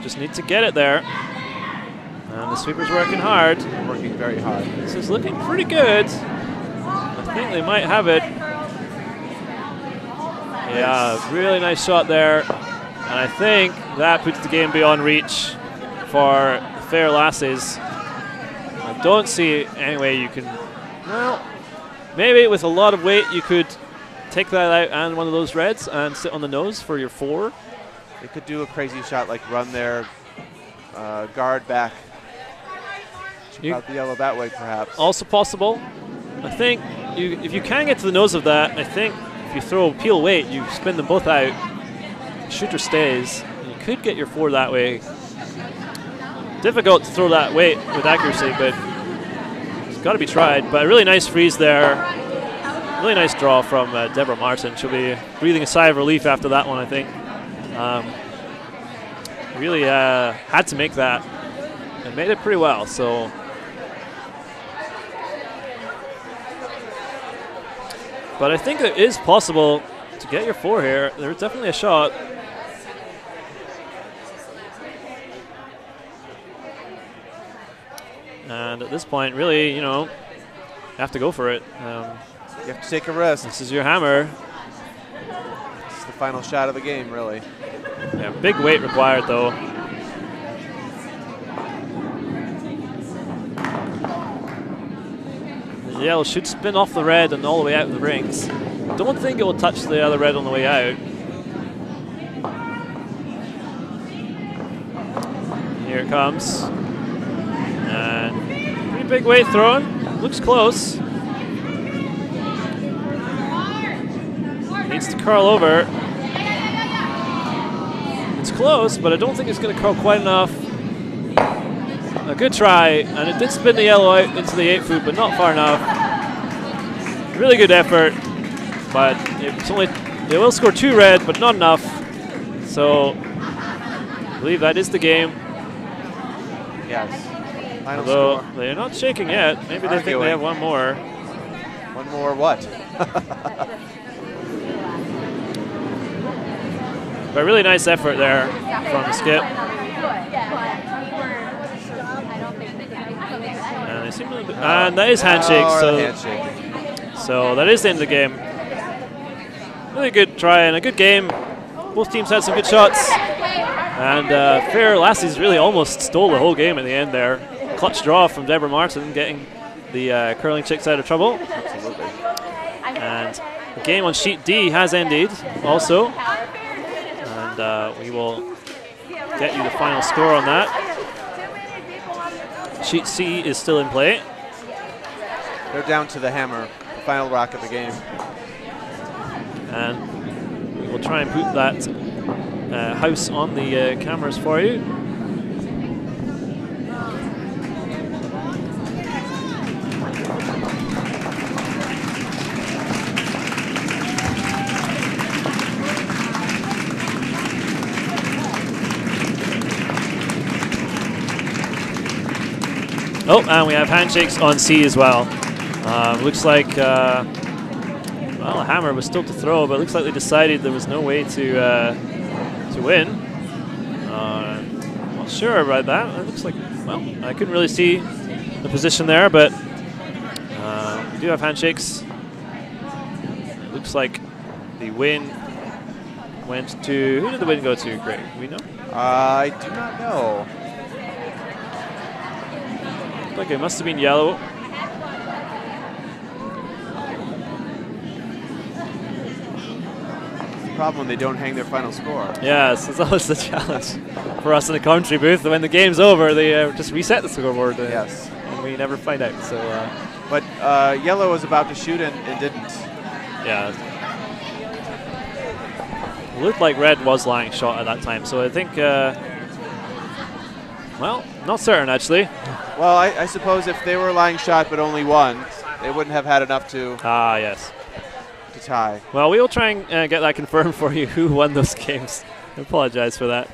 Just need to get it there. And the sweeper's working hard. Working very hard. This is looking pretty good. I think they might have it. Yeah, really nice shot there. And I think that puts the game beyond reach for Fair Lasses. I don't see any way you can, well, maybe with a lot of weight you could take that out and one of those reds and sit on the nose for your 4. They could do a crazy shot like run their guard back. Chip out the yellow that way perhaps. Also possible. I think if you can get to the nose of that, I think if you throw peel weight, you spin them both out. Shooter stays. You could get your 4 that way. Difficult to throw that weight with accuracy, but it's got to be tried. But a really nice freeze there. Really nice draw from Deborah Martin. She'll be breathing a sigh of relief after that one, I think. Really had to make that and made it pretty well. So. But I think it is possible to get your 4 here. There's definitely a shot. And at this point, really, you have to go for it. You have to take a risk. This is your hammer. This is the final shot of the game, really. Yeah, big weight required, though. The yellow should spin off the red and all the way out of the rings. Don't think it will touch the other red on the way out. Here it comes. And pretty big weight thrown. Looks close. Needs to curl over. It's close, but I don't think it's going to curl quite enough. A good try, and it did spin the yellow out into the 8 foot, but not far enough. Really good effort, but it's only they will score 2 red, but not enough. So I believe that is the game. Yes. Final Although score. they're not shaking yet. Maybe they think they have one more. One more what? But really nice effort there from Skip. And, they seem to and that is handshake. So that is the end of the game. Really good try and a good game. Both teams had some good shots. And Fair Lassies really almost stole the whole game at the end there. Clutch draw from Deborah Martin, getting the curling chicks out of trouble. Absolutely. And the game on sheet D has ended also. And we will get you the final score on that. Sheet C is still in play. They're down to the hammer, the final rock of the game. And we will try and put that house on the cameras for you. Oh, and we have handshakes on C as well. Looks like, well, a hammer was still to throw, but it looks like they decided there was no way to win. Not sure about that. It looks like, well, I couldn't really see the position there, but we do have handshakes. It looks like the win went to, who did the win go to, Greg? Do we know? I do not know. Looked like it must have been yellow. Problem when they don't hang their final score. Yes, it's always the challenge for us in the commentary booth. When the game's over, they just reset the scoreboard. Yes. And we never find out. So, but yellow was about to shoot and didn't. yeah. It looked like red was lying shot at that time. So I think, well, not certain actually. Well, I suppose if they were lying shot but only one, they wouldn't have had enough to Yes. tie. Well, we will try and get that confirmed for you, who won those games. I apologize for that.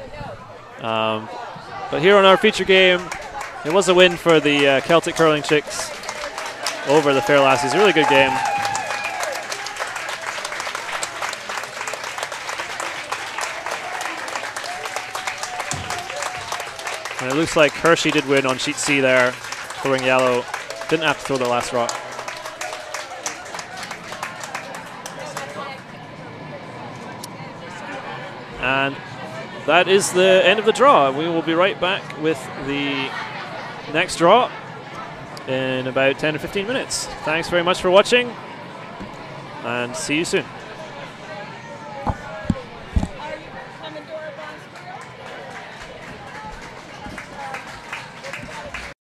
But here on our feature game, it was a win for the Celtic Curling Chicks over the Fair Lassies. A really good game. And it looks like Hershey did win on sheet C there, throwing yellow. Didn't have to throw the last rock. And that is the end of the draw. We will be right back with the next draw in about 10 or 15 minutes. Thanks very much for watching, and see you soon.